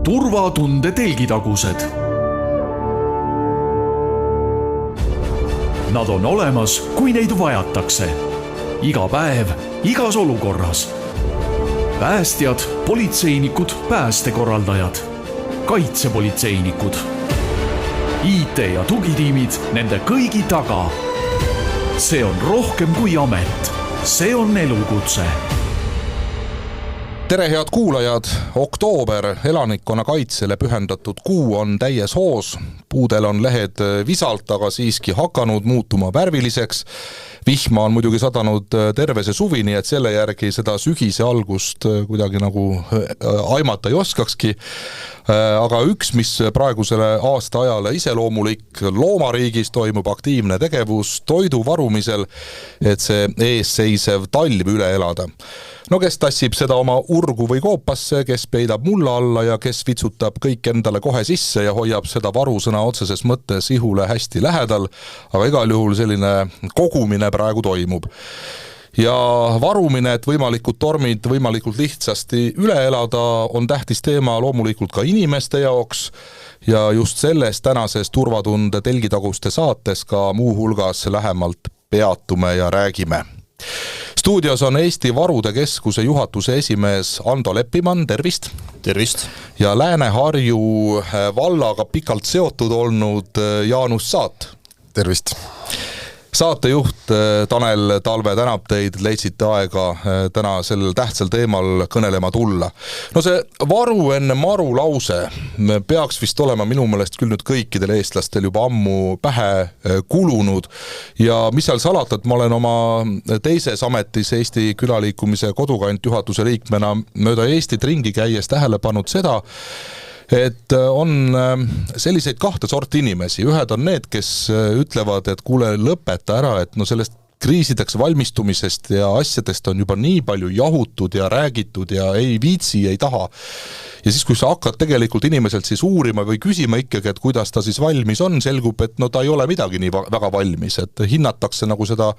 turvatunde telgitagused. Nad on olemas, kui neid vajatakse. Iga päev, igas olukorras. Päästjad, politseinikud, päästekorraldajad, kaitsepolitseinikud, IT ja tugitiimid nende kõigi taga. See on rohkem kui amet. See on elukutse. Tere head kuulajad, oktoober elanikkonna kaitsele pühendatud kuu on täies hoos. Puudel on lehed visalt, aga siiski hakanud muutuma värviliseks. Vihma on muidugi sadanud terve see suvi, nii et selle järgi seda sügise algust kuidagi nagu aimata ei oskakski. Aga üks, mis praegusele aasta ajale iseloomulik, loomariigis toimub aktiivne tegevus toidu varumisel, et see eesseisev talv üle elada. No kes tassib seda oma urgu või koopasse, kes peidab mulla alla ja kes vitsutab kõik endale kohe sisse ja hoiab seda varusõna otseses mõttes ihule hästi lähedal, aga igal juhul selline kogumine praegu toimub. Ja varumine, et võimalikud tormid võimalikult lihtsasti üle elada, on tähtis teema loomulikult ka inimeste jaoks ja just selles tänases turvatunde telgitaguste saates ka muu hulgas lähemalt peatume ja räägime. Stuudios on Eesti Varude Keskuse juhatuse esimees Ando Leppimann, tervist! Tervist! Ja Lääne-Harju vallaga pikalt seotud olnud Jaanus Saat. Tervist! Saatejuht Tanel Talve tänab teid, leidsite aega täna sellel tähtsal teemal kõnelema tulla. No see varu enne maru lause peaks vist olema minu meelest küll nüüd kõikidel eestlastel juba ammu pähe kulunud ja mis seal salata, et ma olen oma teises ametis Eesti külaliikumise kodukant juhatuse liikmena mööda Eestit ringi käies tähele pannud seda, et on selliseid kahte sorti inimesi. Ühed on need, kes ütlevad, et kuule lõpeta ära, et no sellest kriisideks valmistumisest ja asjadest on juba nii palju jahutud ja räägitud ja ei viitsi, ei taha. Ja siis, kui sa hakkad tegelikult inimeselt siis uurima või küsima ikkagi, et kuidas ta siis valmis on, selgub, et no ta ei ole midagi nii väga valmis, et hinnatakse nagu seda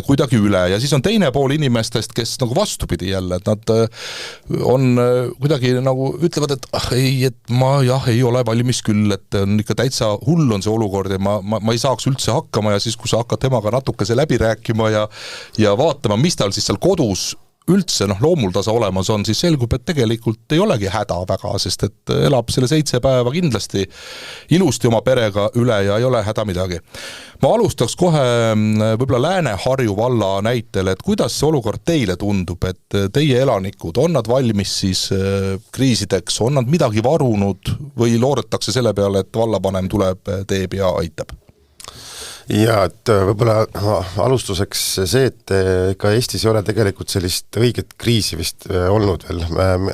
kuidagi üle. Ja siis on teine pool inimestest, kes nagu vastupidi jälle, et nad on kuidagi nagu ütlevad, et ma ei ole valmis küll, et on ikka täitsa hull on see olukord ja ma ei saaks üldse hakkama ja siis, kui sa hakkad temaga natukese läbi rääkima ja vaatama, mis tal siis seal kodus üldse loomuldasa olemas on, siis selgub, et tegelikult ei olegi häda väga, sest et elab selle 7 päeva kindlasti ilusti oma perega üle ja ei ole häda midagi. Ma alustaks kohe võib-olla Lääne-Harju valla näitel, et kuidas see olukord teile tundub, et teie elanikud, on nad valmis siis kriisideks, on nad midagi varunud või loodetakse selle peale, et vallapanem tuleb, teeb ja aitab? Ja, et võib-olla alustuseks see, et ka Eestis ei ole tegelikult sellist õiget kriisi vist olnud veel.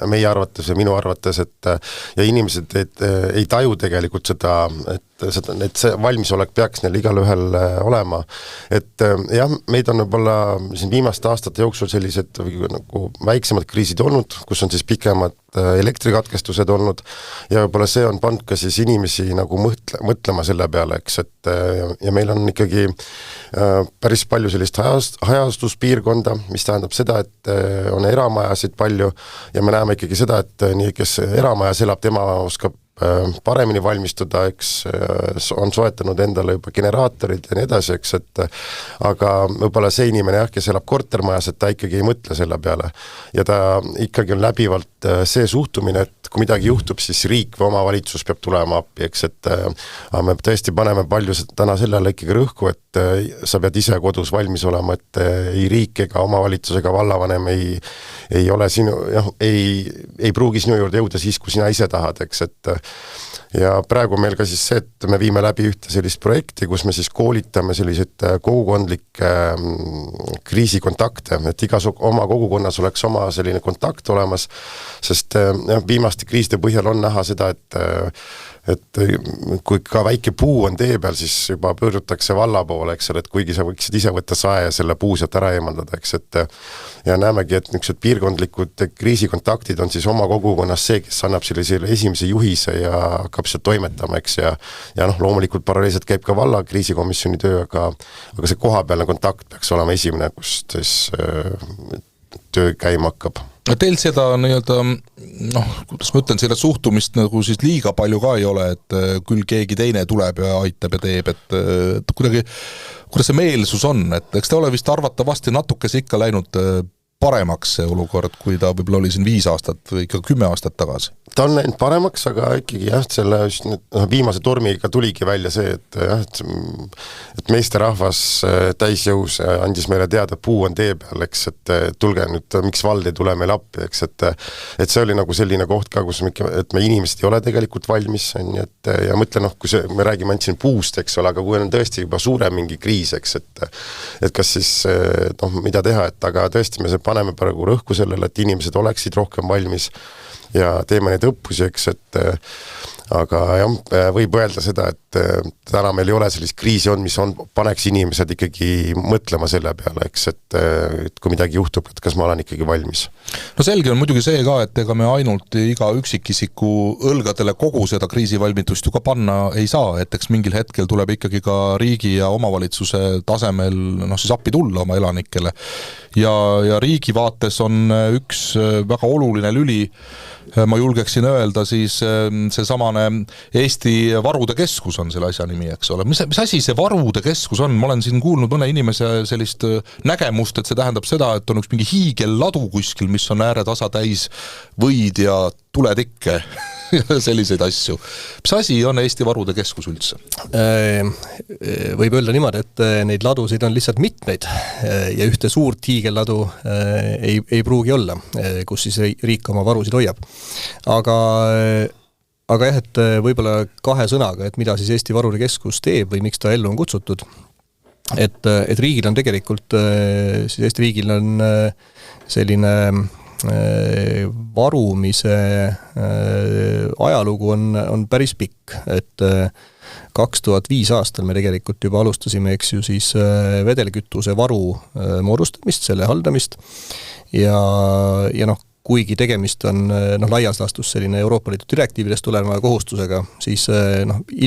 Meie arvates ja minu arvates, et ja inimesed ei taju tegelikult seda, et see valmisolek peaks neil igal ühel olema. Et jah, meid on võib-olla siin viimaste aastate jooksul sellised nagu väiksemad kriisid olnud, kus on siis pikemad elektrikatkestused olnud ja võib-olla see on pannud ka siis inimesi nagu mõtlema selle peale, eks, et ja meil on ikkagi päris palju sellist hajastuspiirkonda, mis tähendab seda, et on eramajasid palju ja me näeme ikkagi seda, et nii, kes eramajas elab, tema oskab paremini valmistuda, eks, on soetanud endale juba generaatorid ja nii edasi, eks, et aga võib-olla see inimene, kes elab kortermajas, et ta ikkagi ei mõtle selle peale ja ta ikkagi on läbivalt see suhtumine, et kui midagi juhtub, siis riik või omavalitsus peab tulema appi, eks, et me tõesti paneme palju täna sellele ikkagi rõhku, et sa pead ise kodus valmis olema, et ei riik ega omavalitsus ega vallavanem ei ole sinu, ei pruugi sinu juurde jõuda siis, kui sina ise tahad, eks, et ja praegu meil ka siis see, et me viime läbi ühte sellist projekti, kus me siis koolitame selliseid kogukondlikke kriisikontakte, et igas oma kogukonnas oleks oma selline kontakt olemas, sest viimaste kriiside põhjal on näha seda, et kui ka väike puu on tee peal, siis juba pöördutakse valla poole, eks, et kuigi sa võiksid ise võtta sae ja selle puu sealt ära eemaldada, eks, et ja näemegi, et niisugused piirkondlikud kriisikontaktid on siis oma kogukonnas see, kes annab sellise esimese juhise ja hakkab sealt toimetama, eks, ja loomulikult paralleelselt käib ka valla kriisikomisjoni töö, aga see kohapealne kontakt peaks olema esimene, kus siis töö käima hakkab. Teil seda nii-öelda, kuidas ma ütlen, selle suhtumist nagu siis liiga palju ka ei ole, et küll keegi teine tuleb ja aitab ja teeb, et kuidas see meelsus on, et eks te ole vist arvatavasti natukese ikka läinud paremaks see olukord, kui ta võib-olla oli siin 5 aastat või ikka 10 aastat tagasi? Ta on läinud paremaks, aga ikkagi jah, selle viimase tormiga tuligi välja see, et meesterahvas täisjõus andis meile teada, et puu on tee peal, eks, et tulge nüüd, miks vald ei tule meil appi, eks, et see oli nagu selline koht ka, kus me inimesed ei ole tegelikult valmis, et ja mõtlen, kui me räägime ainult siin puust, eks ole, aga kui on tõesti juba suurem mingi kriis, eks, et kas siis, mida teha, et aga tõesti me paneme praegu rõhku sellele, et inimesed oleksid rohkem valmis ja teeme neid õppusi, eks, et aga jah, võib öelda seda, et täna meil ei ole sellist kriisi on, mis paneks inimesed ikkagi mõtlema selle peale, eks, et kui midagi juhtub, et kas ma olen ikkagi valmis. No selge on muidugi see ka, et ega me ainult iga üksikisiku õlgadele kogu seda kriisivalmidust ju ka panna ei saa, et eks mingil hetkel tuleb ikkagi ka riigi ja omavalitsuse tasemel siis appi tulla oma elanikele. Ja riigi vaates on üks väga oluline lüli, ma julgeksin öelda siis see samane Eesti Varude Keskus on selle asja nimi, eks ole. Mis asi see Varude Keskus on? Ma olen siin kuulnud mõne inimese sellist nägemust, et see tähendab seda, et on üks mingi hiigelladu kuskil, mis on ääretasa täis võid ja tuletikke ja selliseid asju. Mis asi on Eesti Varude Keskus üldse? Võib öelda niimoodi, et neid ladusid on lihtsalt mitmeid ja ühte suurt hiigelladu ei pruugi olla, kus siis riik oma varusid hoiab. Aga jah, et võib-olla 2 sõnaga, et mida siis Eesti Varude Keskus teeb või miks ta ellu on kutsutud, et riigil on tegelikult, siis Eesti riigil on selline varumise ajalugu on päris pikk, et 2005 aastal me tegelikult juba alustasime, eks ju, siis vedelkütuse varu moodustamist, selle haldamist ja kuigi tegemist on laias laastus selline Euroopa Liidu direktiividest tuleneva kohustusega, siis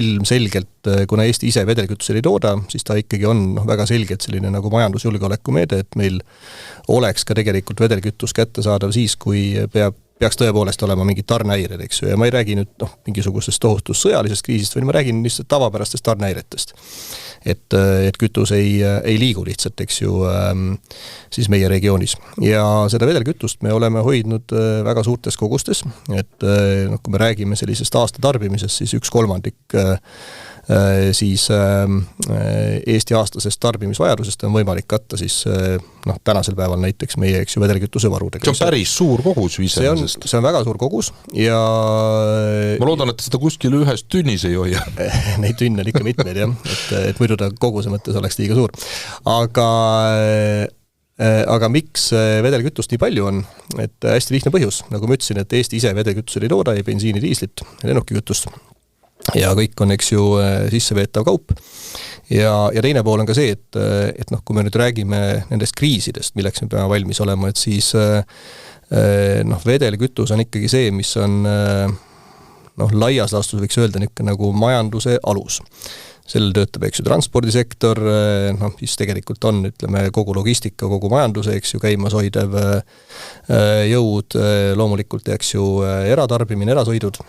ilmselgelt, kuna Eesti ise vedelkütusel ei tooda, siis ta ikkagi on väga selgelt selline nagu majandusjulgeoleku meede, et meil oleks ka tegelikult vedelkütus kättesaadav siis, kui peaks tõepoolest olema mingid tarnehäired, eks ju, ja ma ei räägi nüüd mingisugusest tohutust sõjalisest kriisist, vaid ma räägin lihtsalt tavapärastest tarnehäiretest. Et kütus ei liigu lihtsalt, eks ju, siis meie regioonis. Ja seda vedelkütust me oleme hoidnud väga suurtes kogustes, et kui me räägime sellisest aasta tarbimisest, siis 1/3 siis Eesti aastasest tarbimisvajadusest on võimalik katta siis tänasel päeval näiteks meie, eks ju, vedelkütuse varudega. See on päris suur kogus iseenesest. See on väga suur kogus ja ma loodan, et seda kuskil ühes tünnis ei hoia. Neid tünne on ikka mitmeid, jah, et muidu ta koguse mõttes oleks liiga suur. Aga miks vedelkütust nii palju on? Et hästi lihtne põhjus, nagu ma ütlesin, et Eesti ise vedelkütusel ei tooda, ei bensiini, diislit, lennukikütust. Ja kõik on, eks ju, sisseveetav kaup. Ja teine pool on ka see, et kui me nüüd räägime nendest kriisidest, milleks me peame valmis olema, et siis vedelkütus on ikkagi see, mis on laias laastus võiks öelda nagu majanduse alus. Sellel töötab, eks ju, transpordisektor, siis tegelikult on, ütleme, kogu logistika, kogu majanduse, eks ju, käimas hoidev jõud, loomulikult, eks ju, eratarbimine, erasõidud.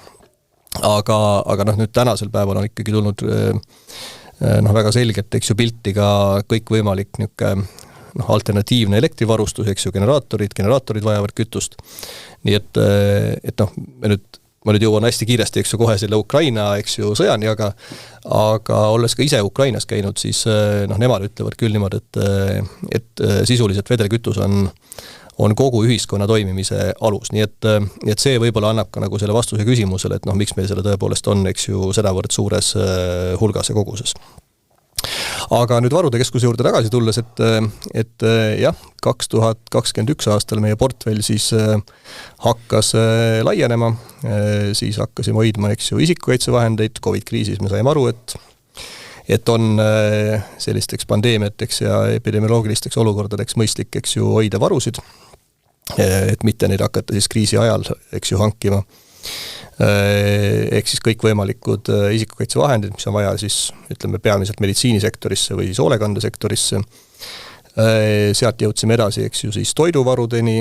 Aga nüüd tänasel päeval on ikkagi tulnud väga selgelt, eks ju, pilti ka kõik võimalik alternatiivne elektrivarustus, eks ju, generaatorid vajavad kütust. Nii et ma nüüd jõuan hästi kiiresti, eks ju, kohe selle Ukraina, eks ju, sõjani, aga olles ka ise Ukrainas käinud, siis nemad ütlevad küll niimoodi, et sisuliselt vedelkütus on kogu ühiskonna toimimise alus, nii et see võib-olla annab ka nagu selle vastuse küsimusele, et miks meil selle tõepoolest on, eks ju, sedavõrd suures hulgas ja koguses. Aga nüüd Varude Keskuse juurde tagasi tulles, et jah, 2021 aastal meie portfell siis hakkas laienema, siis hakkasime hoidma, eks ju, isikukaitsevahendeid, COVID-kriisis me saime aru, et on sellisteks pandeemiateks ja epidemioloogilisteks olukordadeks mõistlik, eks ju, hoida varusid, et mitte neid hakata siis kriisi ajal, eks ju, hankima. Ehk siis kõik võimalikud isikukaitsevahendid, mis on vaja siis, ütleme, peamiselt meditsiinisektorisse või siis hoolekandesektorisse, Sealt jõudsime edasi, eks ju, siis toiduvarudeni,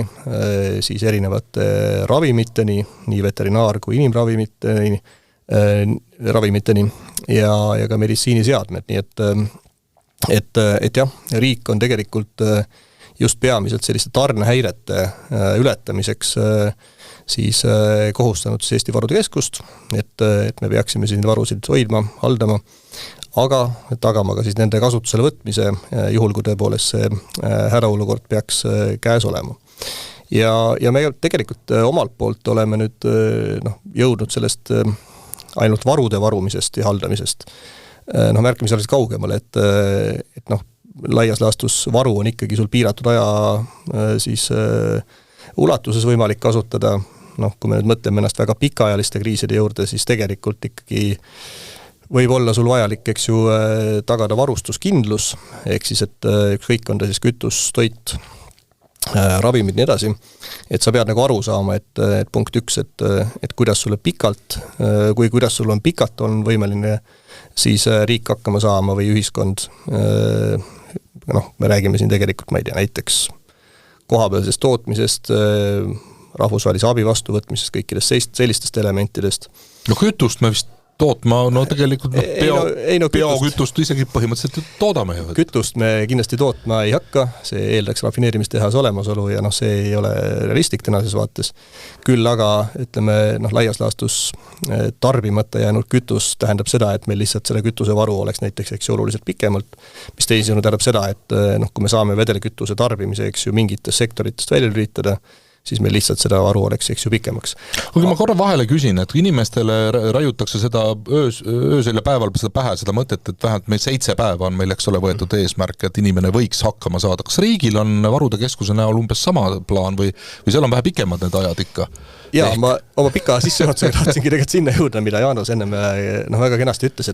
siis erinevate ravimiteni, nii veterinaar- kui inimravimiteni, ja ka meditsiiniseadmed, nii et jah, riik on tegelikult just peamiselt selliste tarnehäirete ületamiseks siis kohustanud siis Eesti Varude Keskust, et me peaksime siin varusid hoidma, haldama, aga tagama ka siis nende kasutusele võtmise juhul, kui tõepoolest see hädaolukord peaks käes olema. Ja me tegelikult omalt poolt oleme nüüd jõudnud sellest ainult varude varumisest ja haldamisest märkimisväärselt kaugemale, et laias laastus varu on ikkagi sul piiratud aja siis ulatuses võimalik kasutada, kui me nüüd mõtleme ennast väga pikaajaliste kriiside juurde, siis tegelikult ikkagi võib olla sul vajalik, eks ju, tagada varustuskindlus, ehk siis, et ükskõik on ta siis kütus, toit, ravimid nii edasi, et sa pead nagu aru saama, et punkt 1, et kuidas sul on pikalt on võimeline siis riik hakkama saama või ühiskond, me räägime siin tegelikult, ma ei tea, näiteks kohapealsest tootmisest, rahvusvahelise abi vastuvõtmisest, kõikidest sellistest elementidest. No kütust me vist tootma, tegelikult biokütust isegi põhimõtteliselt toodame. Kütust me kindlasti tootma ei hakka, see eeldaks rafineerimistehas olemasolu ja see ei ole realistlik tänases vaates. Küll aga, ütleme, laias laastus tarbimata jäänud kütus tähendab seda, et meil lihtsalt selle kütuse varu oleks näiteks, eks ju, oluliselt pikemalt, mis teisisõnu tähendab seda, et kui me saame vedelkütuse tarbimise, eks ju, mingitest sektoritest välja lülitada, siis meil lihtsalt seda varu oleks, eks ju, pikemaks. Aga ma korra vahele küsin, et inimestele raiutakse seda öösel ja päeval seda pähe, seda mõtet, et vähemalt meil 7 päeva on meil, eks ole, võetud eesmärk, et inimene võiks hakkama saada. Kas riigil on Varude Keskuse näol umbes sama plaan või seal on vähe pikemad need ajad ikka? Jaa, ma oma pika sissejuhatusega tahtsingi tegelikult sinna jõuda, mida Jaanos enne väga kenasti ütles,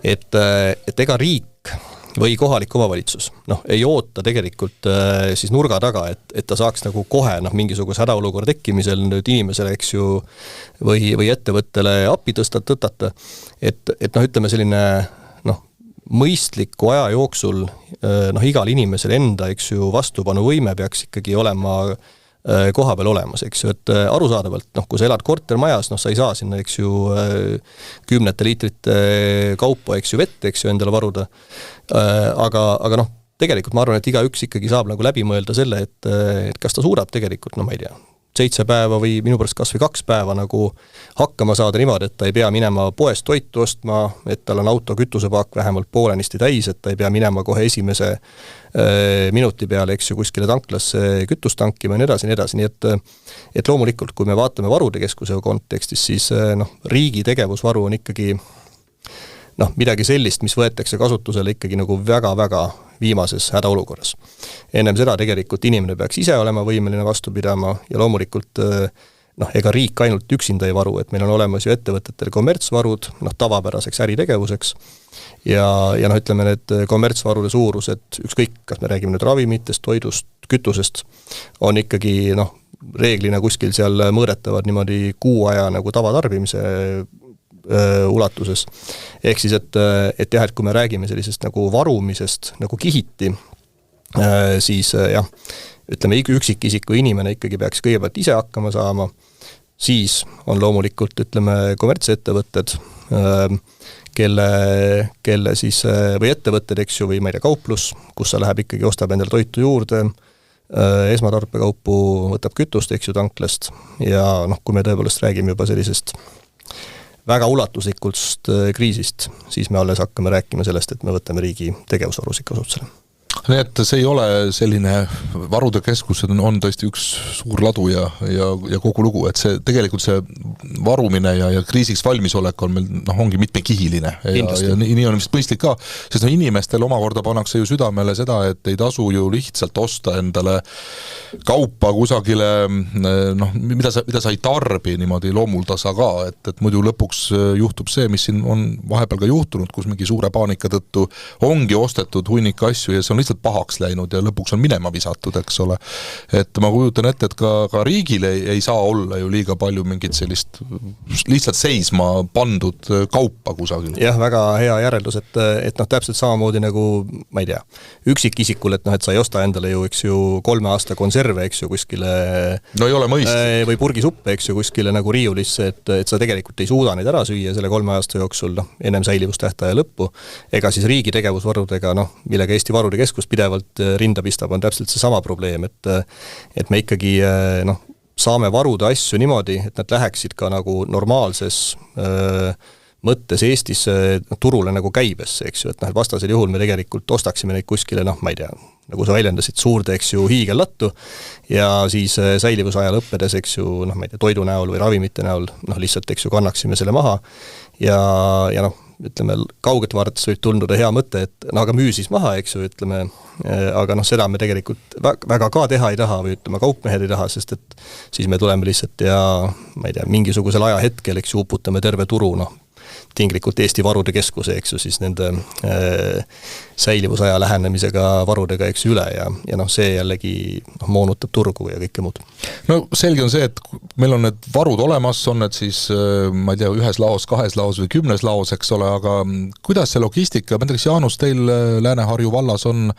et ega riik või kohalik omavalitsus, ei oota tegelikult siis nurga taga, et ta saaks nagu kohe mingisuguse hädaolukorra tekkimisel nüüd inimesele, eks ju, või ettevõttele appi tõtata, et ütleme selline mõistliku aja jooksul igal inimesel enda, eks ju, vastupanuvõime peaks ikkagi olema koha peal olemas, eks ju, et arusaadavalt, kui sa elad kortermajas, sa ei saa sinna, eks ju, 10 liitrite kaupa, eks ju, vett, eks ju, endale varuda, aga tegelikult ma arvan, et igaüks ikkagi saab nagu läbi mõelda selle, et kas ta suudab tegelikult, ma ei tea, 7 päeva või minu pärast kas või 2 päeva nagu hakkama saada niimoodi, et ta ei pea minema poest toitu ostma, et tal on auto kütusepaak vähemalt poolenisti täis, et ta ei pea minema kohe esimese minuti peale, eks ju, kuskile tanklasse kütust tankima ja nii edasi, nii et loomulikult, kui me vaatame Varude Keskuse kontekstis, siis riigi tegevusvaru on ikkagi midagi sellist, mis võetakse kasutusele ikkagi nagu väga-väga viimases hädaolukorras. Ennem seda tegelikult inimene peaks ise olema võimeline vastu pidama ja loomulikult ega riik ainult üksinda ei varu, et meil on olemas ju ettevõtetel kommertsvarud, tavapäraseks äritegevuseks ja ütleme, need kommertsvarude suurused, ükskõik, kas me räägime nüüd ravimitest, toidust, kütusest, on ikkagi reeglina kuskil seal mõõdetavad niimoodi kuu aja nagu tavatarbimise ulatuses. Ehk siis, et jah, et kui me räägime sellisest nagu varumisest nagu kihiti, siis jah, ütleme, üksikisiku inimene ikkagi peaks kõigepealt ise hakkama saama, siis on loomulikult, ütleme, kommertsettevõtted, kelle siis, või ettevõtted, eks ju, või ma ei tea, kauplus, kus sa läheb ikkagi, ostab endale toitu juurde, esmatarbekaupu, võtab kütust, eks ju, tanklast ja kui me tõepoolest räägime juba sellisest väga ulatuslikust kriisist, siis me alles hakkame rääkima sellest, et me võtame riigi tegevusvarusid kasutusele. Nii et see ei ole selline, Varude Keskus on tõesti üks suur ladu ja kogu lugu, et see tegelikult see varumine ja kriisiks valmisolek on meil, ongi mitmekihiline ja nii on vist mõistlik ka, sest inimestel omakorda pannakse ju südamele seda, et ei tasu ju lihtsalt osta endale kaupa kusagile, mida sa ei tarbi niimoodi loomuldasa ka, et muidu lõpuks juhtub see, mis siin on vahepeal ka juhtunud, kus mingi suure paanika tõttu ongi ostetud hunnik asju ja see on lihtsalt totaalselt pahaks läinud ja lõpuks on minema visatud, eks ole. Et ma kujutan ette, et ka riigil ei saa olla ju liiga palju mingit sellist lihtsalt seisma pandud kaupa kusagil. Jah, väga hea järeldus, et täpselt samamoodi nagu, ma ei tea, üksikisikul, et sa ei osta endale ju, eks ju, 3 aasta konserve, eks ju, kuskile no ei ole mõistlik. Või purgisuppe, eks ju, kuskile nagu riiulisse, et sa tegelikult ei suuda neid ära süüa selle 3 aasta jooksul, ennem säilivustähtaja lõppu. Ega siis riigi tegevusvarudega, millega Eesti Varude Keskus pidevalt rinda pistab, on täpselt see sama probleem, et me ikkagi saame varuda asju niimoodi, et nad läheksid ka nagu normaalses mõttes Eestis turule nagu käibesse, eks ju, et vastasel juhul me tegelikult ostaksime neid kuskile, ma ei tea, nagu sa väljendasid, suurde, eks ju, hiigellattu ja siis säilivusaja lõppedes, eks ju, ma ei tea, toidu näol või ravimite näol, lihtsalt, eks ju, kannaksime selle maha ja ütleme, kauget vaadates võib tunduda hea mõte, et aga müü siis maha, eks ju, ütleme, aga seda me tegelikult väga ka teha ei taha või ütleme, kaupmehed ei taha, sest et siis me tuleme lihtsalt ja ma ei tea, mingisugusel ajahetkel, eks ju, uputame terve turu, tinglikult Eesti Varude Keskuse, eks ju, siis nende säilivusaja lähenemisega varudega, eks üle ja see jällegi moonutab turgu ja kõike muud. No selge on see, et meil on need varud olemas, on need siis, ma ei tea, 1 laos, 2 laos või 10 laos, eks ole, aga kuidas see logistika, ma ei tea, kas Jaanus, teil Lääne-Harju vallas on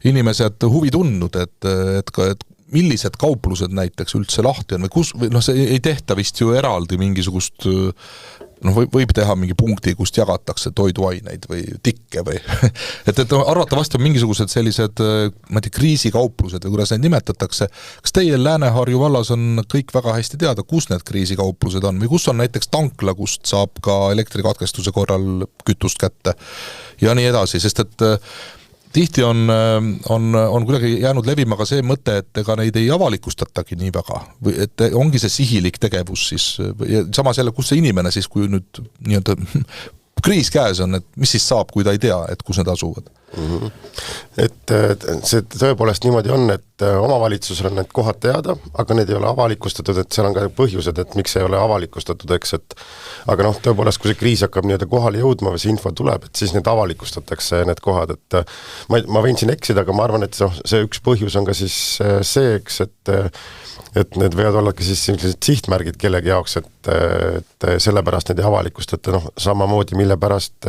inimesed huvi tundnud, et millised kauplused näiteks üldse lahti on või kus, või see ei tehta vist ju eraldi mingisugust võib teha mingi punkti, kust jagatakse toiduaineid või tikke või et arvatavasti on mingisugused sellised, ma ei tea, kriisikauplused või kuidas neid nimetatakse. Kas teie Lääne-Harju vallas on kõik väga hästi teada, kus need kriisikauplused on või kus on näiteks tankla, kust saab ka elektrikatkestuse korral kütust kätte ja nii edasi, sest et tihti on kuidagi jäänud levima ka see mõte, et ega neid ei avalikustatagi nii väga, või et ongi see sihilik tegevus siis, ja samas jälle, kus see inimene siis, kui nüüd nii-öelda kriis käes on, et mis siis saab, kui ta ei tea, et kus need asuvad? Et see tõepoolest niimoodi on, et omavalitsusel on need kohad teada, aga need ei ole avalikustatud, et seal on ka põhjused, et miks ei ole avalikustatud, eks, et aga tõepoolest, kui see kriis hakkab nii-öelda kohale jõudma või see info tuleb, et siis need avalikustatakse, need kohad, et ma võin siin eksida, aga ma arvan, et see üks põhjus on ka siis see, eks, et need võivad olla ka siis sellised sihtmärgid kellegi jaoks, et sellepärast need ei avalikustata, samamoodi, mille pärast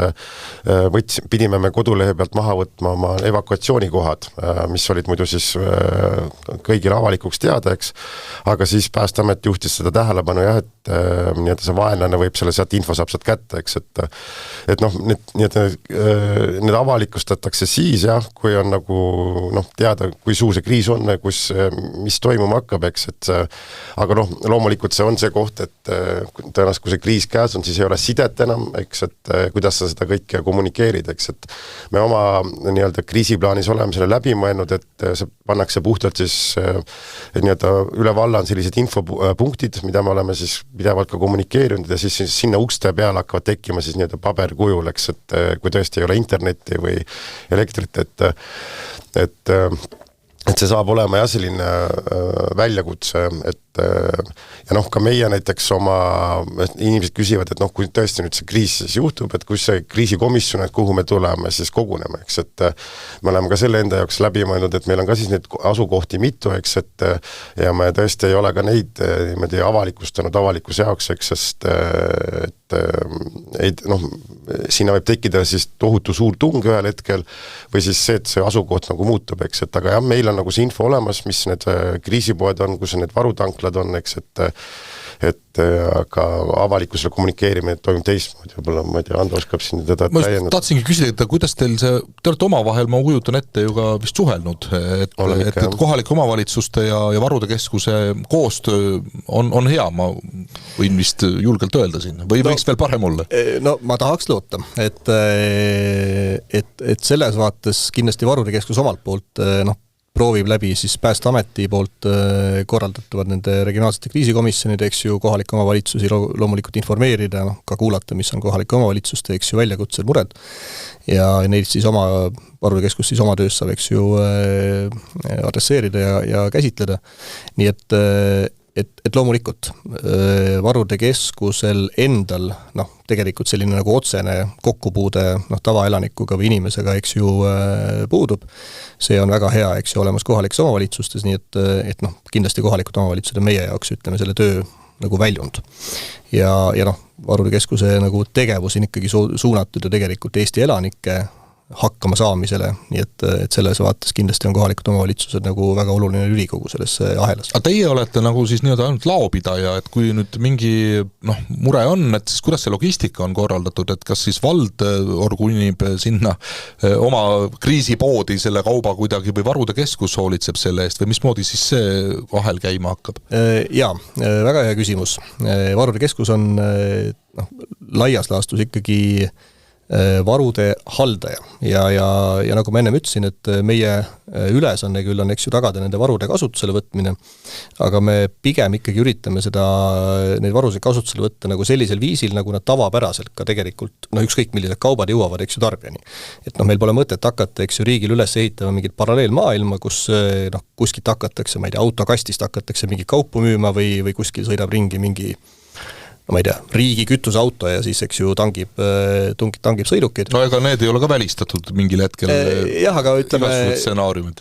pidime me kodulehe pealt maha võtma oma evakuatsioonikohad, mis olid muidu siis kõigile avalikuks teada, eks, aga siis Päästeamet juhtis seda tähelepanu jah, et nii-öelda see vaenlane võib selle sealt info saab sealt kätte, eks, et need avalikustatakse siis jah, kui on nagu teada, kui suur see kriis on, mis toimuma hakkab, eks, aga loomulikult see on see koht, et tõenäoliselt kui see kriis käes on, siis ei ole sidet enam, eks, et kuidas sa seda kõike kommunikeerid, eks, et me oma nii-öelda kriisiplaanis oleme selle läbi mõelnud, et see pannakse puhtalt siis nii-öelda üle valla on sellised infopunktid, mida me oleme siis pidevalt ka kommunikeerinud ja siis sinna ukste peale hakkavad tekkima siis nii-öelda paberkujul, eks, et kui tõesti ei ole internetti või elektrit, et see saab olema jah selline väljakutse, et ja ka meie näiteks inimesed küsivad, et kui tõesti nüüd see kriis siis juhtub, et kus see kriisikomisjon, et kuhu me tuleme, siis koguneme, eks, et me oleme ka selle enda jaoks läbi mõelnud, et meil on ka siis neid asukohti mitu, eks, et ja me tõesti ei ole ka neid niimoodi avalikustanud avalikkuse jaoks, eks, sest sinna võib tekkida siis tohutu suur tung ühel hetkel või siis see, et see asukoht nagu muutub, eks, et aga jah, meil on nagu see info olemas, mis need kriisipoed on, kus need varutanklad on, eks, et aga avalikkusele kommunikeerimine toimub teistmoodi, võib-olla, ma ei tea, Ando oskab siin teda täiendada. Ma tahtsingi küsida, et kuidas teil te olete omavahel, ma kujutan ette ju ka vist suhelnud, et kohalike omavalitsuste ja Varude Keskuse koostöö on hea, ma võin vist julgelt öelda siin, või võiks veel parem olla? No ma tahaks loota, et selles vaates kindlasti Varude Keskus omalt poolt proovib läbi siis Päästeameti poolt korraldatavad nende regionaalsete kriisikomisjonide, eks ju, kohalike omavalitsusi loomulikult informeerida, ka kuulata, mis on kohalike omavalitsuste, eks ju, väljakutsed, mured ja neid siis Varude Keskus siis oma töös saab, eks ju, adresseerida ja käsitleda. Nii et et loomulikult varude keskusel endal tegelikult selline nagu otsene kokkupuude tavaelanikuga või inimesega, eks ju, puudub. See on väga hea, eks ju, olemas kohalikes omavalitsustes, nii et kindlasti kohalikud omavalitsused on meie jaoks, ütleme, selle töö nagu väljund. Ja varude keskuse nagu tegevus on ikkagi suunatud ja tegelikult Eesti elanike hakkama saamisele, nii et selles vaates kindlasti on kohalikud omavalitsused nagu väga oluline lülikogu selles ahelas. Aga teie olete nagu siis nii-öelda ainult laopidaja, et kui nüüd mingi mure on, et siis kuidas see logistika on korraldatud, et kas siis vald orgunib sinna oma kriisipoodi selle kauba kuidagi või varude keskus hoolitseb selle eest või mismoodi siis see ahel käima hakkab? Jaa, väga hea küsimus. Varude keskus on laias laastus ikkagi varude haldaja ja nagu ma ennem ütlesin, et meie ülesanne küll on, eks ju, tagada nende varude kasutusele võtmine, aga me pigem ikkagi üritame neid varusid kasutusele võtta nagu sellisel viisil, nagu nad tavapäraselt ka tegelikult, ükskõik millised kaubad jõuavad, eks ju, tarbijani. Et meil pole mõtet hakata, eks ju, riigil üles ehitama mingit paralleelmaailma, kus kuskilt hakatakse, ma ei tea, autokastist hakatakse mingi kaupu müüma või kuskil sõidab ringi mingi ma ei tea, riigi kütuseauto ja siis, eks ju, tangib sõidukid. No ega need ei ole ka välistatud mingil hetkel jah, aga ütleme, stsenaariumid.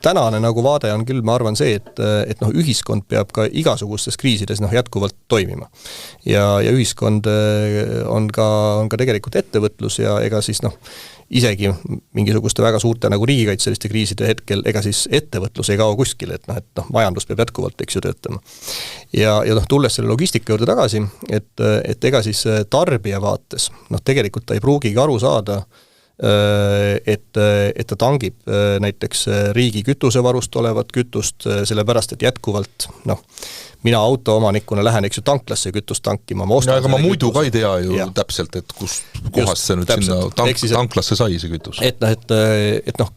Tänane nagu vaade on küll, ma arvan see, et ühiskond peab ka igasugustes kriisides jätkuvalt toimima. Ja ühiskond on ka tegelikult ettevõtlus ja ega siis isegi mingisuguste väga suurte nagu riigikaitseliste kriiside hetkel, ega siis ettevõtlus ei kao kuskile, et majandus peab jätkuvalt, eks ju, töötama. Ja tulles selle logistika juurde tagasi, et ega siis tarbija vaates, tegelikult ta ei pruugigi aru saada, et ta tangib näiteks riigi kütusevarust olevat kütust, sellepärast, et jätkuvalt, mina autoomanikuna lähen, eks ju, tanklasse kütust tankima. Aga ma muidu ka ei tea ju täpselt, et kus kohast see nüüd sinna tanklasse sai see kütus. Et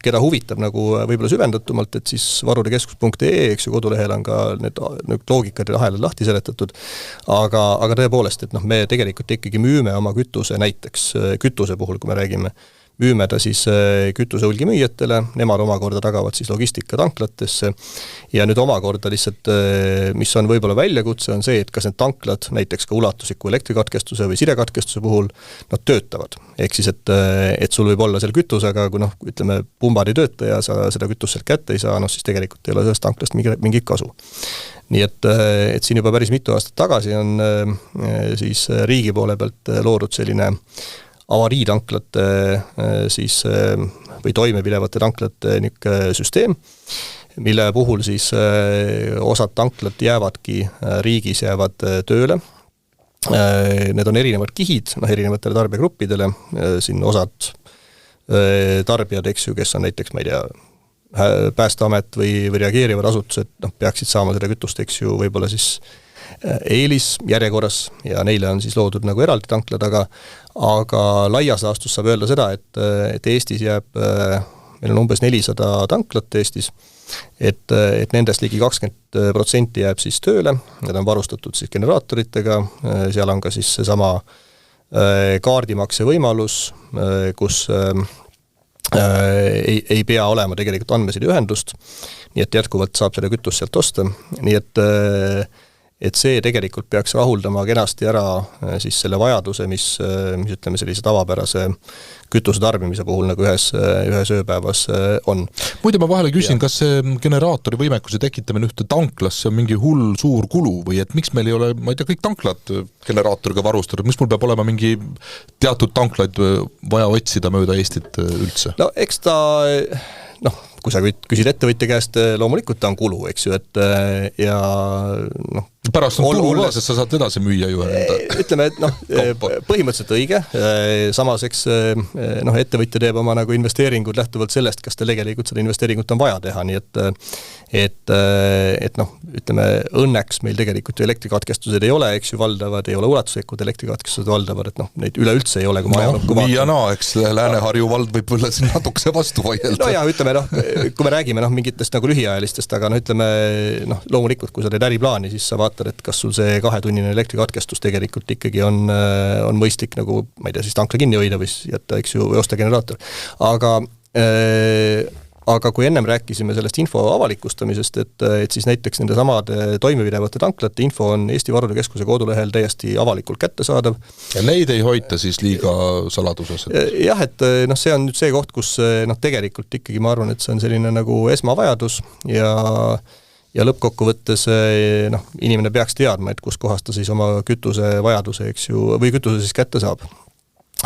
keda huvitab nagu võib-olla süvendatumalt, et siis varudekeskus.ee, eks ju, kodulehel on ka need loogikad ja ahelad lahti seletatud, aga tõepoolest, et me tegelikult ikkagi müüme oma kütuse näiteks, kütuse puhul, kui me räägime, müüme ta siis kütuse hulgimüüjatele, nemad omakorda tagavad siis logistika tanklatesse ja nüüd omakorda lihtsalt, mis on võib-olla väljakutse, on see, et kas need tanklad näiteks ka ulatusliku elektrikatkestuse või sidekatkestuse puhul nad töötavad. Ehk siis, et sul võib olla seal kütus, aga kui ütleme, pumbad ei tööta ja sa seda kütust sealt kätte ei saa, siis tegelikult ei ole sellest tanklast mingit kasu. Nii et siin juba päris mitu aastat tagasi on siis riigi poole pealt loodud selline avariitanklate siis või toimepidevate tanklate süsteem, mille puhul siis osad tanklad jäävadki riigis tööle. Need on erinevad kihid, erinevatele tarbijakruppidele, siin osad tarbijad, eks ju, kes on näiteks, ma ei tea, Päästeamet või reageerivad asutused, peaksid saama seda kütust, eks ju, võib-olla siis eelis järjekorras ja neile on siis loodud nagu eraldi tanklad, aga laias laastus saab öelda seda, et Eestis jääb, meil on umbes 400 tanklat Eestis, et nendest ligi 20% jääb siis tööle, need on varustatud siis generaatoritega, seal on ka siis seesama kaardimakse võimalus, kus ei pea olema tegelikult andmesideühendust, nii et jätkuvalt saab seda kütust sealt osta, nii et see tegelikult peaks rahuldama kenasti ära siis selle vajaduse, mis ütleme sellise tavapärase kütuse tarbimise puhul nagu ühes ööpäevas on. Muide ma vahele küsin, kas see generaatori võimekuse tekitamine ühte tanklasse on mingi hull suur kulu või et miks meil ei ole, ma ei tea, kõik tanklad generaatoriga varustatud, miks mul peab olema mingi teatud tanklaid vaja otsida mööda Eestit üldse? No eks ta, kui sa küsid ettevõtja käest, loomulikult ta on kulu, eks ju, et ja pärast on tulu üles, et sa saad edasi müüa ju ütleme, et põhimõtteliselt õige, samas eks ettevõtja teeb oma nagu investeeringud lähtuvalt sellest, kas ta tegelikult seda investeeringut on vaja teha, nii et ütleme, õnneks meil tegelikult ju elektrikatkestused ei ole, eks ju, valdavad, ei ole ulatuslikud elektrikatkestused valdavad, et neid üleüldse ei ole, kui nii ja naa, eks Lääne-Harju vald võib olla siin natukese vastu vaielda. No ja ütleme, kui me räägime mingitest nagu lühiajalistest, aga ütleme, loomulikult, kui sa teed äriplaani, siis sa vaatad, et kas sul see 2-tunnine elektrikatkestus tegelikult ikkagi on mõistlik nagu, ma ei tea, siis tankla kinni hoida või jätta, eks ju, või osta generaator. Aga aga kui ennem rääkisime sellest info avalikustamisest, et siis näiteks nende samade toimepidevate tanklate info on Eesti Varude Keskuse kodulehel täiesti avalikult kättesaadav. Ja neid ei hoita siis liiga saladuses? Jah, et see on nüüd see koht, kus tegelikult ikkagi ma arvan, et see on selline nagu esmavajadus ja lõppkokkuvõttes inimene peaks teadma, et kus kohas ta siis oma kütuse vajaduse, eks ju, või kütuse siis kätte saab.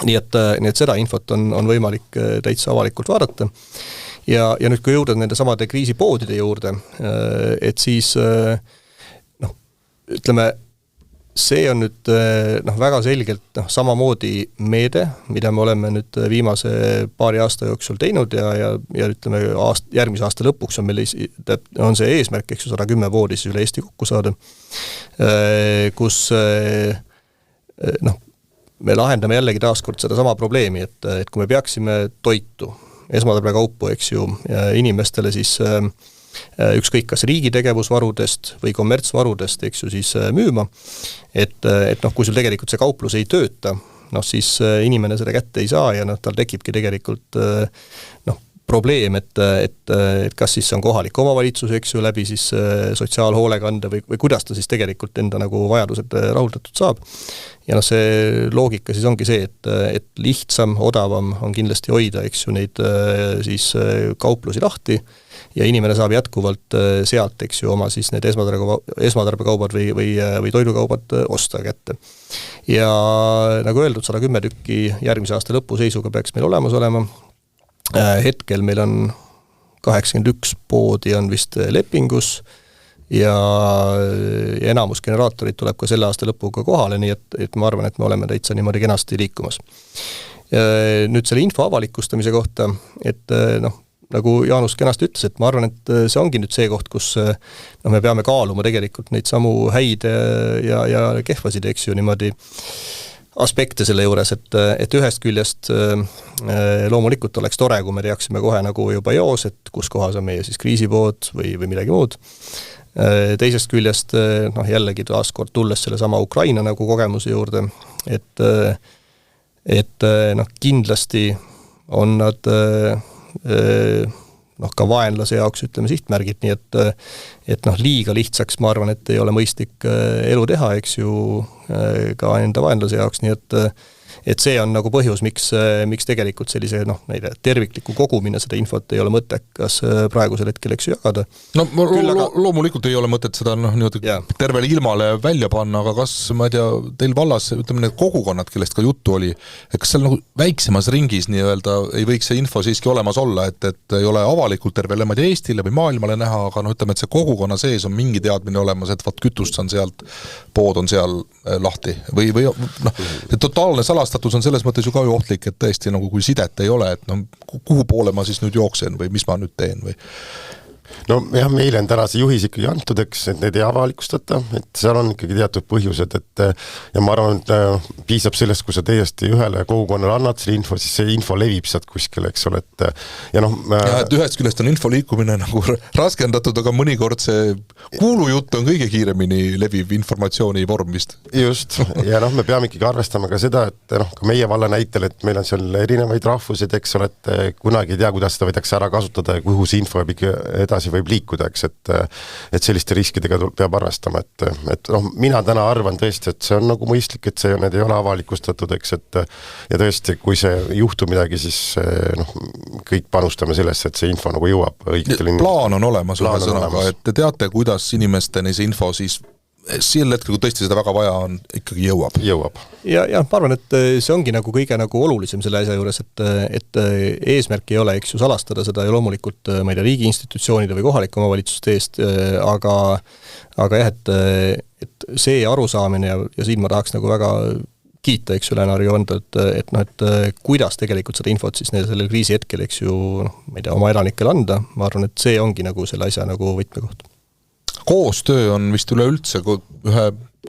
Nii et seda infot on võimalik täitsa avalikult vaadata. Ja nüüd, kui jõuda nende samade kriisipoodide juurde, et siis ütleme, see on nüüd väga selgelt samamoodi meede, mida me oleme nüüd viimase paari aasta jooksul teinud ja ütleme, järgmise aasta lõpuks on meil on see eesmärk, eks ju, 110 poodi siis üle Eesti kokku saada, kus me lahendame jällegi taaskord seda sama probleemi, et kui me peaksime toitu, esmatarbekaupu, eks ju, inimestele siis ükskõik kas riigi tegevusvarudest või kommertsvarudest, eks ju, siis müüma, et kui sul tegelikult see kauplus ei tööta, siis inimene seda kätte ei saa ja tal tekibki tegelikult probleem, et kas siis on kohalik omavalitsus, eks ju, läbi siis sotsiaalhoolekande või kuidas ta siis tegelikult enda nagu vajadused rahuldatud saab. Ja see loogika siis ongi see, et lihtsam, odavam on kindlasti hoida, eks ju, neid siis kauplusi lahti ja inimene saab jätkuvalt sealt, eks ju, oma siis need esmatarbekaubad või toidukaubad osta kätte. Ja nagu öeldud, 110 tükki järgmise aasta lõpu seisuga peaks meil olemas olema. Hetkel meil on 81 poodi on vist lepingus ja enamus generaatorid tuleb ka selle aasta lõpuga kohale, nii et ma arvan, et me oleme täitsa niimoodi kenasti liikumas. Nüüd selle info avalikustamise kohta, et nagu Jaanus kenasti ütles, et ma arvan, et see ongi nüüd see koht, kus me peame kaaluma tegelikult neid samu häid ja kehvasid, eks ju, niimoodi aspekte selle juures, et ühest küljest loomulikult oleks tore, kui me teaksime kohe nagu juba joos, et kus kohas on meie siis kriisipood või midagi muud. Teisest küljest jällegi taaskord tulles selle sama Ukraina nagu kogemuse juurde, et kindlasti on nad ka vaenlase jaoks, ütleme, sihtmärgid, nii et liiga lihtsaks, ma arvan, et ei ole mõistlik elu teha, eks ju, ka enda vaenlase jaoks, nii et see on nagu põhjus, miks tegelikult sellise tervikliku kogumine seda infot ei ole mõttekas praegusel hetkel, eks ju, jagada. Loomulikult ei ole mõtet seda tervele ilmale välja panna, aga kas, ma ei tea, teil vallas, ütleme, need kogukonnad, kellest ka juttu oli, et kas seal nagu väiksemas ringis nii-öelda ei võiks see info siiski olemas olla, et ei ole avalikult tervele, ma ei tea, Eestile või maailmale näha, aga ütleme, et see kogukonna sees on mingi teadmine olemas, et kütust on sealt, pood on seal lahti või totaalne salastatus on selles mõttes ju ka ohtlik, et tõesti nagu kui sidet ei ole, et kuhu poole ma siis nüüd jooksen või mis ma nüüd teen või? Jah, meile on täna see juhis ikkagi antud, eks, et need ei avalikustata, et seal on ikkagi teatud põhjused, ja ma arvan, et piisab sellest, kui sa täiesti ühele kogukonnale annad selle info, siis see info levib sealt kuskil, eks ole, et ühest küljest on info liikumine nagu raskendatud, aga mõnikord see kuulujutt on kõige kiiremini leviv informatsiooni vorm vist. Just, ja me peame ikkagi arvestama ka seda, et ka meie valla näitel, et meil on seal erinevaid rahvusid, eks ole, et kunagi ei tea, kuidas seda võidakse ära kasutada ja kuhu see info edasi võib liikuda, eks, et selliste riskidega peab arvestama, et mina täna arvan tõesti, et see on nagu mõistlik, et need ei ole avalikustatud, eks, ja tõesti, kui see juhtub midagi, siis kõik panustame sellesse, et see info nagu jõuab õigetele inimestele. Plaan on olemas, et te teate, kuidas inimesteni see info siis sel hetkel, kui tõesti seda väga vaja on, ikkagi jõuab. Ja ma arvan, et see ongi nagu kõige nagu olulisem selle asja juures, et eesmärk ei ole, eks ju, salastada seda ja loomulikult, ma ei tea, riigi institutsioonide või kohalike omavalitsuste eest, aga jah, et see arusaamine ja siin ma tahaks nagu väga kiita, eks ju, Lääne-Harju anda, et kuidas tegelikult seda infot siis sellel kriisi hetkel, eks ju, ma ei tea, oma elanikele anda, ma arvan, et see ongi nagu selle asja nagu võtmekoht. Koostöö on vist üleüldse ühe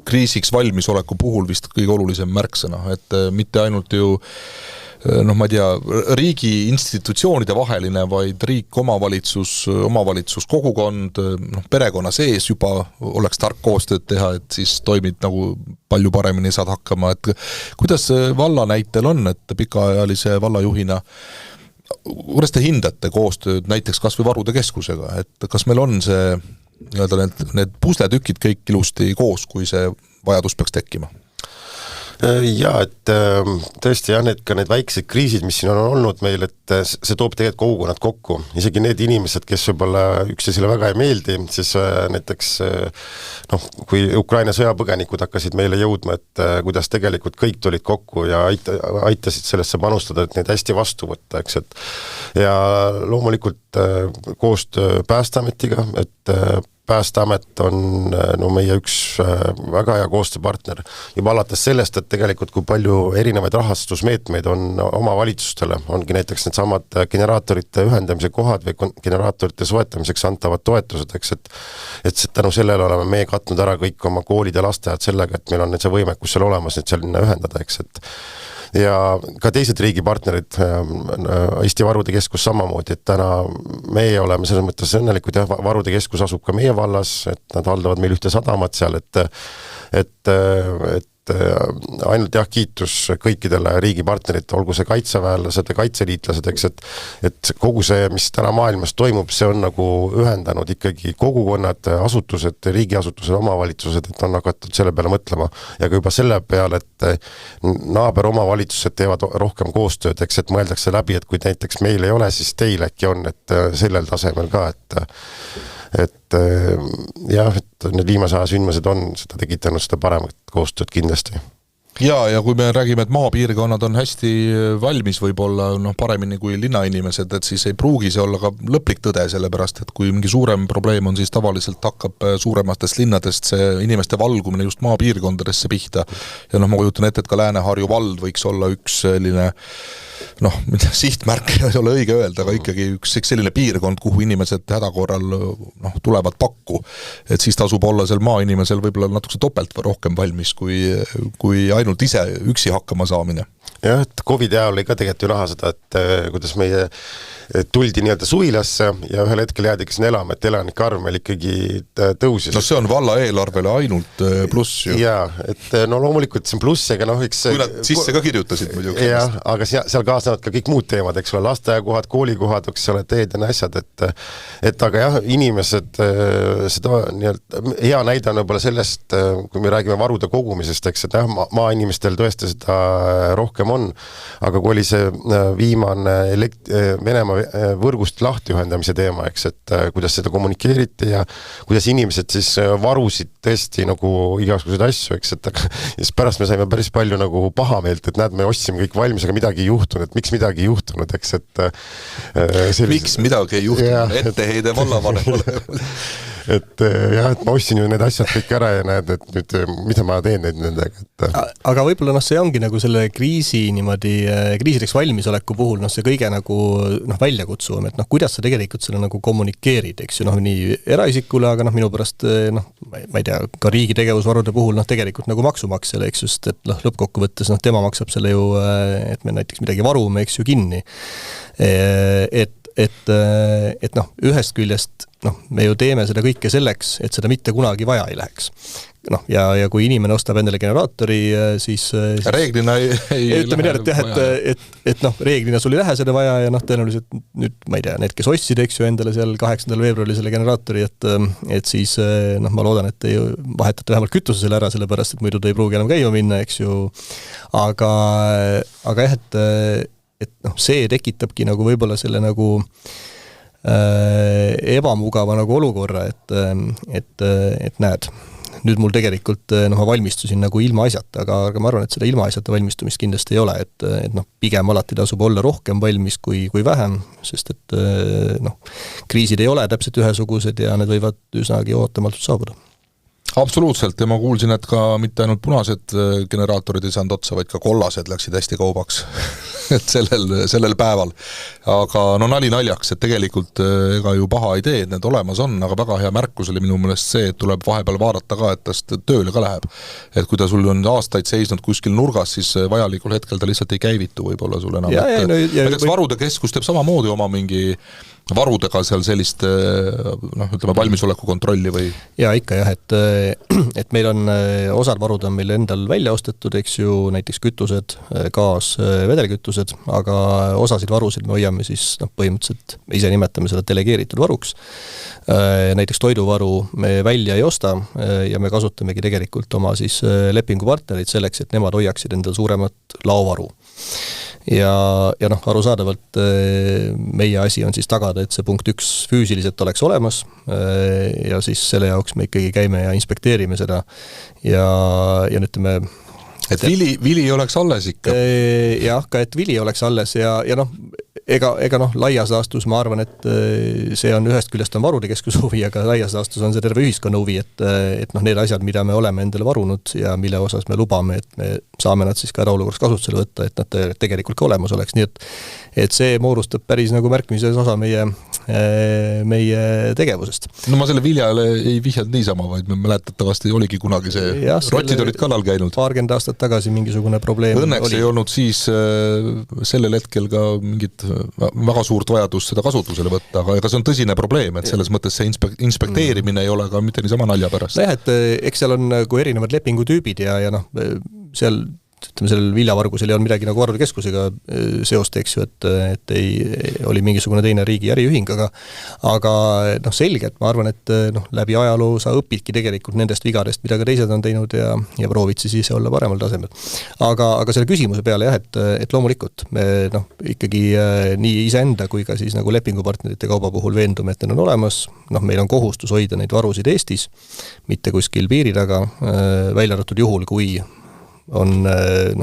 kriisiks valmisoleku puhul vist kõige olulisem märksõna, et mitte ainult ju ma ei tea, riigi institutsioonide vaheline, vaid riik, omavalitsus, kogukond, perekonna sees juba oleks tark koostööd teha, et siis toimid nagu palju paremini saad hakkama, et kuidas valla näitel on, et pikaajalise vallajuhina kuidas te hindate koostööd näiteks kas või Varude Keskusega, et kas meil on see nii-öelda need pusletükid kõik ilusti koos, kui see vajadus peaks tekkima? Jaa, et tõesti jah, need väiksed kriisid, mis siin on olnud meil, et see toob tegelikult kogukonnad kokku. Isegi need inimesed, kes võib-olla üksteisele väga ei meeldi, siis näiteks kui Ukraina sõjapõgenikud hakkasid meile jõudma, et kuidas tegelikult kõik tulid kokku ja aitasid sellesse panustada, et neid hästi vastu võtta, eks, et ja loomulikult koostöö Päästeametiga, et Päästeamet on meie üks väga hea koostööpartner juba alates sellest, et tegelikult kui palju erinevaid rahastusmeetmeid on omavalitsustele, ongi näiteks need samad generaatorite ühendamise kohad või generaatorite soetamiseks antavad toetused, eks, et tänu sellele oleme meie katnud ära kõik oma koolid ja lasteajad sellega, et meil on see võimekus seal olemas, et seal ühendada, eks, et ja ka teised riigipartnerid, Eesti Varude Keskus samamoodi, et täna meie oleme selles mõttes õnnelikud ja Varude Keskus asub ka meie vallas, et nad haldavad meil ühte sadamat seal, et ainult jah, kiitus kõikidele riigipartnerite, olgu see kaitseväelased ja kaitseliitlased, eks, et kogu see, mis täna maailmas toimub, see on nagu ühendanud ikkagi kogukonnad, asutused, riigiasutused, omavalitsused, et on hakatud selle peale mõtlema ja ka juba selle peale, et naaber omavalitsused teevad rohkem koostööd, eks, et mõeldakse läbi, et kui näiteks meil ei ole, siis teil äkki on, et sellel tasemel ka, et jah, et need viimase aja sündmused on seda tekitanud seda paremat koostööd kindlasti. Ja kui me räägime, et maapiirkonnad on hästi valmis võib-olla paremini kui linnainimesed, et siis ei pruugi see olla ka lõplik tõde, sellepärast et kui mingi suurem probleem on, siis tavaliselt hakkab suurematest linnadest see inimeste valgumine just maapiirkondadesse pihta. Ja ma kujutan ette, et ka Lääne-Harju vald võiks olla üks selline sihtmärk ei ole õige öelda, aga ikkagi üks selline piirkond, kuhu inimesed hädakorral tulevad pakku, et siis tasub olla seal maainimesel võib-olla natuke topelt rohkem valmis, kui ainult ise üksi hakkama saamine. Jah, et COVID ajal oli ka tegelikult ju näha seda, et kuidas meie tuldi nii-öelda suvilasse ja ühel hetkel jäädigi sinna elama, et elanike arv meil ikkagi tõusis. No see on valla eelarvele ainult pluss ju. Jaa, et loomulikult see on pluss, ega eks kui nad sisse ka kirjutasid muidugi. Jah, aga seal kaasnevad ka kõik muud teemad, eks ole, lasteaiakohad, koolikohad, eks ole, teed ja asjad, et aga jah, inimesed seda nii-öelda hea näide on võib-olla sellest, kui me räägime varude kogumisest, eks, et jah, maainimestel tõesti seda rohkem on, aga kui oli see viimane Venemaa võrgust lahti ühendamise teema, eks, et kuidas seda kommunikeeriti ja kuidas inimesed siis varusid tõesti nagu igasuguseid asju, eks, et siis pärast me saime päris palju nagu pahameelt, et näed, me ostsime kõik valmis, aga midagi ei juhtunud, et miks midagi ei juhtunud, eks, et miks midagi ei juhtunud, etteheide vallavanemale et jah, et ma ostsin ju need asjad kõik ära ja näed, et nüüd mida ma teen nendega, et aga võib-olla see ongi nagu selle kriisi niimoodi, kriisideks valmisoleku puhul see kõige nagu väljakutsuvam, et kuidas sa tegelikult selle nagu kommunikeerid, eks ju, nii eraisikule, aga minu pärast ma ei tea, ka riigi tegevusvarude puhul tegelikult nagu maksumaksjale, eks just, et lõppkokkuvõttes tema maksab selle ju, et me näiteks midagi varume, eks ju, kinni. Et ühest küljest me ju teeme seda kõike selleks, et seda mitte kunagi vaja ei läheks. Ja kui inimene ostab endale generaatori, siis reeglina ei lähe. Et reeglina sul ei lähe seda vaja ja tõenäoliselt nüüd, ma ei tea, need, kes ostsid, eks ju, endale seal 8. veebruaril selle generaatori, et siis ma loodan, et te vahetate vähemalt kütuse selle ära, sellepärast, et muidu te ei pruugi enam käima minna, eks ju. Aga jah, et see tekitabki nagu võib-olla selle nagu ebamugava nagu olukorra, et näed, nüüd mul tegelikult ma valmistusin nagu ilma asjata, aga ma arvan, et seda ilma asjata valmistumist kindlasti ei ole, et pigem alati tasub olla rohkem valmis kui vähem, sest et kriisid ei ole täpselt ühesugused ja need võivad üsnagi ootamatult saabuda. Absoluutselt ja ma kuulsin, et ka mitte ainult punased generaatorid ei saanud otsa, vaid ka kollased läksid hästi kaubaks et sellel päeval. Aga nali naljaks, et tegelikult ega ju paha ei tee, et need olemas on, aga väga hea märkus oli minu meelest see, et tuleb vahepeal vaadata ka, et tast tööle ka läheb. Et kui ta sul on aastaid seisnud kuskil nurgas, siis vajalikul hetkel ta lihtsalt ei käivitu võib-olla sul enam. Näiteks Varude Keskus teeb samamoodi oma mingi varudega seal sellist ütleme valmisoleku kontrolli või? Ja ikka jah, et meil on, osad varud on meil endal välja ostetud, eks ju, näiteks kütused, gaas, vedelkütused, aga osasid varusid me hoiame siis, põhimõtteliselt me ise nimetame seda delegeeritud varuks. Näiteks toiduvaru me välja ei osta ja me kasutamegi tegelikult oma siis lepingupartnerid selleks, et nemad hoiaksid endal suuremat laovaru. Ja arusaadavalt meie asi on siis tagada, et see punkt 1 füüsiliselt oleks olemas ja siis selle jaoks me ikkagi käime ja inspekteerime seda ja ütleme, et vili oleks alles ikka. Jah, ka et vili oleks alles ja ega laias laastus ma arvan, et see on ühest küljest on varude keskuse huvi, aga laias laastus on see terve ühiskonna huvi, et need asjad, mida me oleme endale varunud ja mille osas me lubame, et me saame nad siis ka eraolukorras kasutusele võtta, et nad tegelikult ka olemas oleks, nii et see moodustab päris nagu märkimises osa meie tegevusest. No ma selle viljale ei vihjanud niisama, vaid me mäletatavasti oligi kunagi see, rotid olid kallal käinud. Paarkümmend aastat tagasi mingisugune probleem Õnneks ei olnud siis sellel hetkel ka mingit väga suurt vajadust seda kasutusele võtta, aga ega see on tõsine probleem, et selles mõttes see inspekteerimine ei ole ka mitte niisama nalja pärast. Et eks seal on nagu erinevad lepingutüübid ja seal ütleme, sellel viljavargusel ei olnud midagi nagu varude keskusega seost, eks ju, et oli mingisugune teine riigi äriühing, aga selge, et ma arvan, et läbi ajaloo sa õpidki tegelikult nendest vigadest, mida ka teised on teinud ja proovid siis ise olla paremal tasemel. Aga selle küsimuse peale jah, et loomulikult me ikkagi nii iseenda kui ka siis nagu lepingupartnerite kauba puhul veendume, et need on olemas, meil on kohustus hoida neid varusid Eestis, mitte kuskil piiri taga, välja arvatud juhul, kui on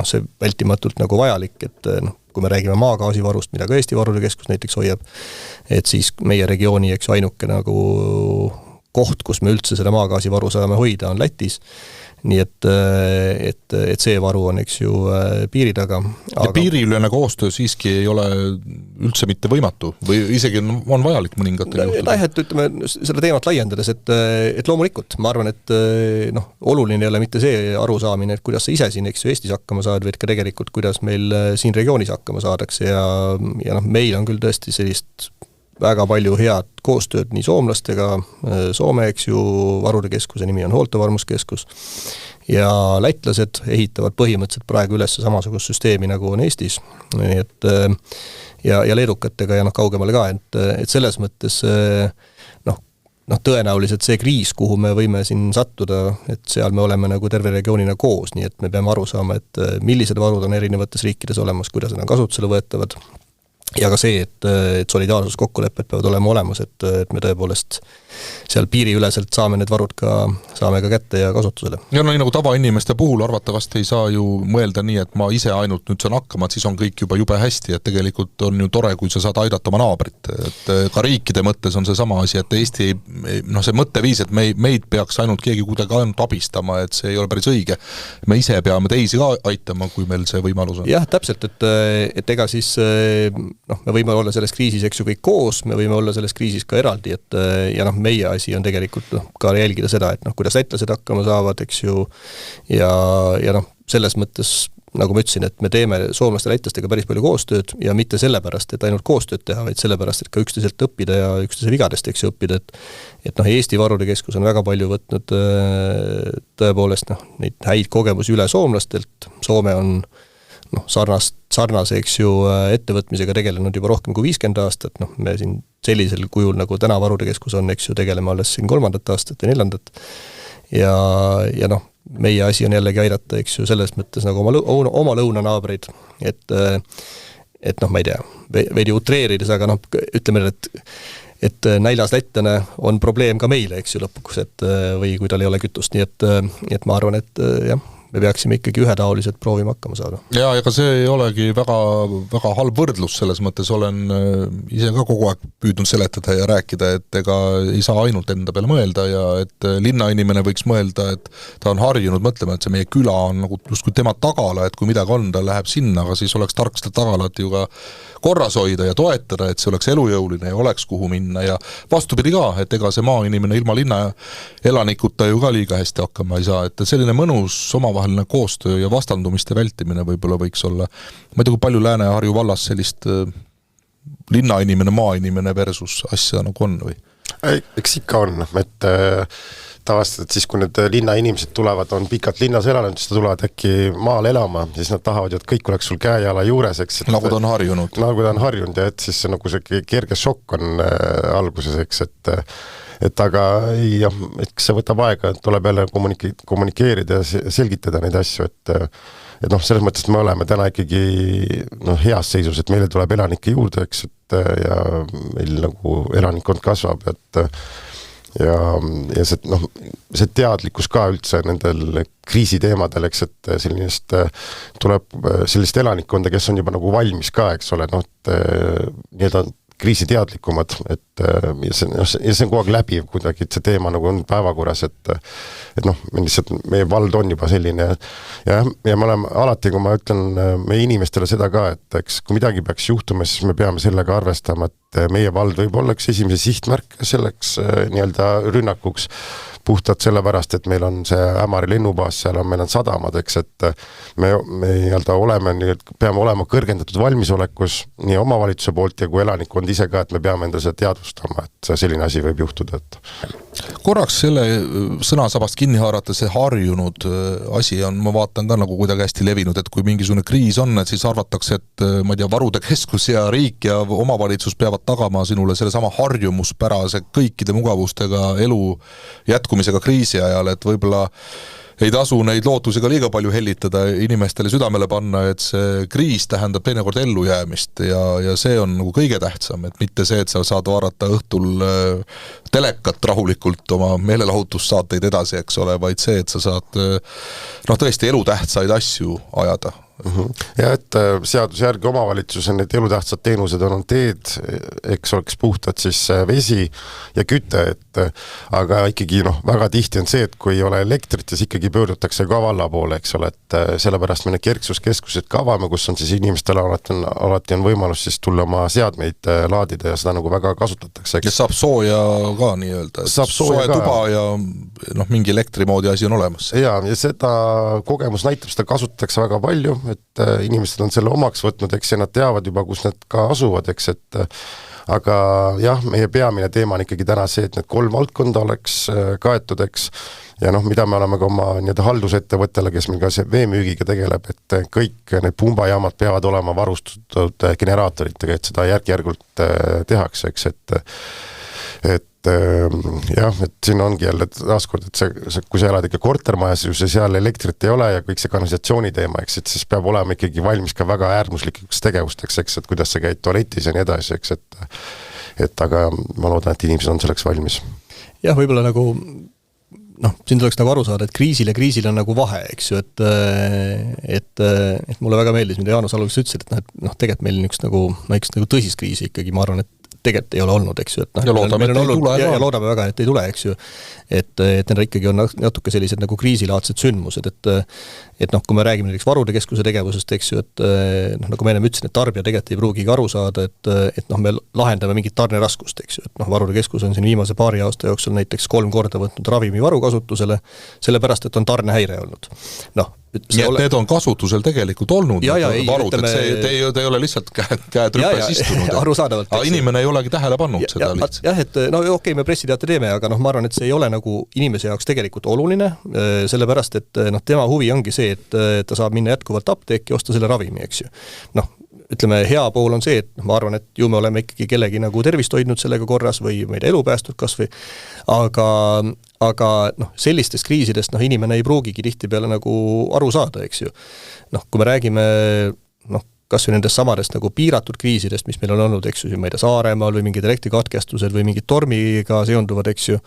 see vältimatult nagu vajalik, et kui me räägime maagaasivarust, mida ka Eesti Varude Keskus näiteks hoiab, et siis meie regiooni ainuke nagu koht, kus me üldse seda maagaasivaru saame hoida, on Lätis. Nii et see varu on, eks ju, piiri taga. Ja piiriülene koostöö siiski ei ole üldse mitte võimatu või isegi on vajalik mõningatel juhtudel? Et ütleme, seda teemat laiendades, et loomulikult, ma arvan, et oluline ei ole mitte see arusaamine, et kuidas sa ise siin, eks ju, Eestis hakkama saad, vaid ka tegelikult, kuidas meil siin regioonis hakkama saadakse ja meil on küll tõesti sellist väga palju head koostööd nii soomlastega, Soome, eks ju, Varude Keskuse nimi on Huoltovarmuskeskus ja lätlased ehitavad põhimõtteliselt praegu üles samasugust süsteemi, nagu on Eestis, nii et ja leedukatega ja kaugemale ka, et selles mõttes tõenäoliselt see kriis, kuhu me võime siin sattuda, et seal me oleme nagu terve regioonina koos, nii et me peame aru saama, et millised varud on erinevates riikides olemas, kuidas nad on kasutusele võetavad ja ka see, et solidaarsuskokkulepped peavad olema olemas, et me tõepoolest seal piiriüleselt saame need varud saame ka kätte ja kasutusele. Ja nii nagu tavainimeste puhul arvatavasti ei saa ju mõelda nii, et ma ise ainult nüüd saan hakkama, et siis on kõik juba jube hästi, et tegelikult on ju tore, kui sa saad aidata oma naabrit, et ka riikide mõttes on see sama asi, et Eesti, see mõtteviis, et meid peaks ainult keegi kuidagi ainult abistama, et see ei ole päris õige. Me ise peame teisi ka aitama, kui meil see võimalus on. Jah, täpselt, et ega siis me võime olla selles kriisis, eks ju, kõik koos, me võime olla selles kriisis ka eraldi, et ja meie asi on tegelikult ka jälgida seda, et kuidas lätlased hakkama saavad, eks ju, ja selles mõttes, nagu ma ütlesin, et me teeme soomlaste lätlastega päris palju koostööd ja mitte sellepärast, et ainult koostööd teha, vaid sellepärast, et ka üksteiselt õppida ja üksteise vigadest, eks ju, õppida, et Eesti Varude Keskus on väga palju võtnud tõepoolest neid häid kogemusi üle soomlastelt, Soome on sarnase, eks ju, ettevõtmisega tegelenud juba rohkem kui 50 aastat, me siin sellisel kujul, nagu täna Varude Keskus on, eks ju, tegeleme alles siin 3. aastat ja 4. ja meie asi on jällegi aidata, eks ju, selles mõttes nagu oma lõunanaabreid, et ma ei tea, veidi utreerides, aga ütleme, et näljas lätlane on probleem ka meile, eks ju, lõpuks, või kui tal ei ole kütust, nii et ma arvan, et jah, me peaksime ikkagi ühetaoliselt proovima hakkama saada. Ja ega see ei olegi väga, väga halb võrdlus, selles mõttes olen ise ka kogu aeg püüdnud seletada ja rääkida, et ega ei saa ainult enda peale mõelda ja et linnainimene võiks mõelda, et ta on harjunud mõtlema, et see meie küla on nagu justkui tema tagala, et kui midagi on, ta läheb sinna, aga siis oleks tark seda tagalat ju ka korras hoida ja toetada, et see oleks elujõuline ja oleks kuhu minna ja vastupidi ka, et ega see maainimene ilma linna elanikuta ju ka liiga hästi hakkama ei saa, et selline mõnus omavaheline koostöö ja vastandumiste vältimine võib-olla võiks olla. Ma ei tea, kui palju Lääne-Harju vallas sellist linnainimene, maainimene versus asja nagu on või? Eks ikka on, et tavaliselt, et siis, kui need linnainimesed tulevad, on pikalt linnas elanud, siis tulevad äkki maal elama, siis nad tahavad ju, et kõik oleks sul käe-jala juures, eks. Nagu ta on harjunud. Nagu ta on harjunud ja et siis nagu see kerge šokk on alguses, eks, et aga jah, eks see võtab aega, et tuleb jälle kommunikeerida ja selgitada neid asju, et selles mõttes me oleme täna ikkagi heas seisus, et meile tuleb elanikke juurde, eks, et ja meil nagu elanikkond kasvab, et ja see teadlikkus ka üldse nendel kriisiteemadel, eks, et tuleb sellist elanikkonda, kes on juba nagu valmis ka, eks ole, nii-öelda kriisiteadlikumad, et ja see on kogu aeg läbiv kuidagi, et see teema nagu on päevakorras, et lihtsalt meie vald on juba selline ja me oleme alati, kui ma ütlen meie inimestele seda ka, et eks kui midagi peaks juhtuma, siis me peame sellega arvestama, et meie vald võib olla üks esimese sihtmärk selleks nii-öelda rünnakuks, puhtalt sellepärast, et meil on see Ämari lennubaas, seal meil on sadamad, eks, et me peame olema kõrgendatud valmisolekus nii omavalitsuse poolt ja kui elanikkond ise ka, et me peame enda seda teadvustama, et selline asi võib juhtuda, et korraks selle sõnasabast kinni haarata, see harjunud asi on, ma vaatan ka nagu kuidagi hästi levinud, et kui mingisugune kriis on, et siis arvatakse, et ma ei tea, varude keskus ja riik ja omavalitsus peavad tagama sinule selle sama harjumuspärase kõikide mugavustega elu jätkumisega kriisi ajal, et võib-olla ei tasu neid lootusi ka liiga palju hellitada, inimestele südamele panna, et see kriis tähendab teinekord ellujäämist ja see on nagu kõige tähtsam, et mitte see, et sa saad vaadata õhtul telekat rahulikult oma meelelahutussaateid edasi, eks ole, vaid see, et sa saad tõesti elutähtsaid asju ajada. Ja et seaduse järgi omavalitsuse need elutähtsad teenused on teed, eks oleks puhtad siis vesi ja küte, aga ikkagi väga tihti on see, et kui ei ole elektrit, siis ikkagi pöördutakse ka valla poole, eks ole, et sellepärast me need kerksuskeskused ka avame, kus on siis inimestele alati on võimalus siis tulla oma seadmeid laadida ja seda nagu väga kasutatakse. Ja saab sooja ka nii-öelda, soe tuba ja mingi elektrimoodi asi on olemas. Ja seda kogemus näitab, seda kasutatakse väga palju, et inimesed on selle omaks võtnud, eks, ja nad teavad juba, kus nad ka asuvad, eks, et aga jah, meie peamine teema on ikkagi täna see, et need 3 valdkonda oleks kaetud, eks, ja mida me oleme ka oma haldusettevõttele, kes meil ka see veemüügiga tegeleb, et kõik need pumbajaamad peavad olema varustatud generaatoritega, et seda järk-järgult tehakse, eks, et jah, et siin ongi jälle taaskord, et see, kui sa elad ikka kortermajas, seal elektrit ei ole ja kõik see kanalisatsiooni teema, eks, et siis peab olema ikkagi valmis ka väga äärmuslikeks tegevusteks, eks, et kuidas sa käid tualetis ja nii edasi, eks, et aga ma loodan, et inimesed on selleks valmis. Jah, võib-olla nagu siin tuleks nagu aru saada, et kriisil on nagu vahe, eks ju, et mulle väga meeldis, mida Jaanus alguses ütlesid, et tegelikult meil on üks nagu tõsis kriisi ikkagi, ma arvan, et tegelikult ei ole olnud, eks ju, et ja loodame, et ei tule. Ja loodame väga, et ei tule, eks ju. Et need ikkagi on natuke sellised nagu kriisilaadsed sündmused, et kui me räägime näiteks varude keskuse tegevusest, eks ju, et nagu me ennem ütlesin, et tarbija tegelikult ei pruugigi aru saada, et me lahendame mingit tarneraskust, eks ju, et varude keskus on siin viimase paari aasta jooksul näiteks 3 korda võtnud ravimi varu kasutusele, sellepärast, et on tarnehäire olnud. Nii et need on kasutusel tegelikult olnud varud, et te ei ole lihtsalt käed rüppes istunud. Arusaadavalt. Aga inimene ei olegi tähele pannud seda lihtsalt. Jah, et okei, me pressiteate teeme, aga ma arvan, et see ei ole nagu inimese jaoks tegelikult oluline, sellepärast, et tema huvi ongi see, et ta saab minna jätkuvalt apteeki ja osta selle ravimi, eks ju. Ütleme, hea pool on see, et ma arvan, et ju me oleme ikkagi kellegi nagu tervist hoidnud sellega korras või meid elu päästnud kas või, aga sellistest kriisidest inimene ei pruugigi tihtipeale nagu aru saada, eks ju. Kui me räägime kas või nendest samadest nagu piiratud kriisidest, mis meil on olnud, eks ju, ma ei tea, Saaremaal või mingid elektrikatkestused või mingid tormiga seonduvad, eks ju,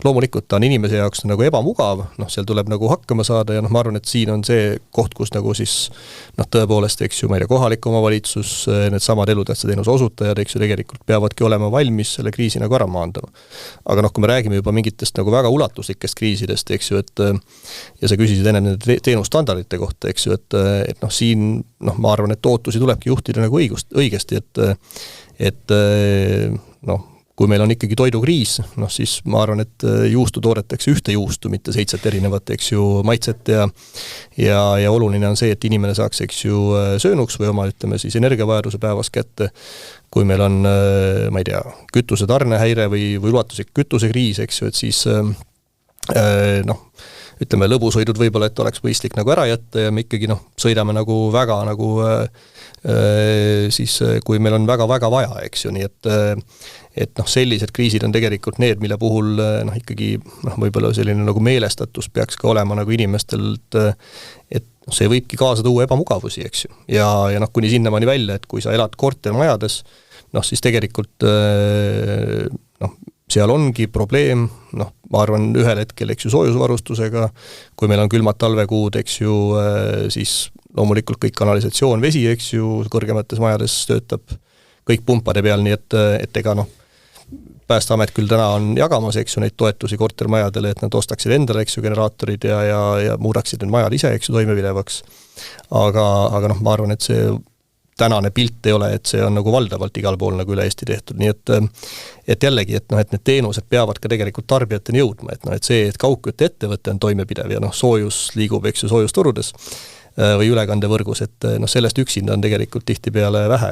loomulikult ta on inimese jaoks nagu ebamugav, seal tuleb nagu hakkama saada ja ma arvan, et siin on see koht, kus nagu siis tõepoolest, eks ju, ma ei tea, kohalik omavalitsus, need samad elutähtsa teenuse osutajad, eks ju, tegelikult peavadki olema valmis selle kriisi nagu ära maandama. Aga kui me räägime juba mingitest nagu väga ulatuslikest kriisidest, eks ju, et ja sa küsisid enne nende teenusstandardite kohta, eks ju, et siin ma arvan, et ootusi tulebki juhtida nagu õigesti, et kui meil on ikkagi toidukriis, siis ma arvan, et juustu toodetakse ühte juustu, mitte 7 erinevat, eks ju, maitset ja oluline on see, et inimene saaks, eks ju, söönuks või oma, ütleme siis energiavajaduse päevas kätte. Kui meil on, ma ei tea, kütuse tarnehäire või ulatuslik kütusekriis, eks ju, et noh, ütleme lõbusõidud võib-olla, et oleks mõistlik nagu ära jätta ja me ikkagi sõidame nagu väga nagu siis kui meil on väga-väga vaja, eks ju, nii et sellised kriisid on tegelikult need, mille puhul ikkagi võib-olla selline nagu meelestatus peaks ka olema nagu inimestelt, et see võibki kaasa tuua ebamugavusi, eks ju. Ja kuni sinnamaani välja, et kui sa elad kortermajades, siis tegelikult seal ongi probleem, ma arvan ühel hetkel, eks ju, soojusvarustusega, kui meil on külmad talvekuud, eks ju, siis loomulikult kõik kanalisatsioon, vesi, eks ju, kõrgemates majades töötab kõik pumpade peal, nii et ega Päästeamet küll täna on jagamas, eks ju, neid toetusi kortermajadele, et nad ostaksid endale, eks ju, generaatorid ja muudaksid need majad ise, eks ju, toimepidevaks. Aga ma arvan, et see tänane pilt ei ole, et see on nagu valdavalt igal pool nagu üle Eesti tehtud, nii et jällegi, et need teenused peavad ka tegelikult tarbijateni jõudma, et see, et kaugkütte ettevõte on toimepidev ja soojus liigub, eks ju, soojustorudes või ülekandevõrgus, et sellest üksinda on tegelikult tihtipeale vähe,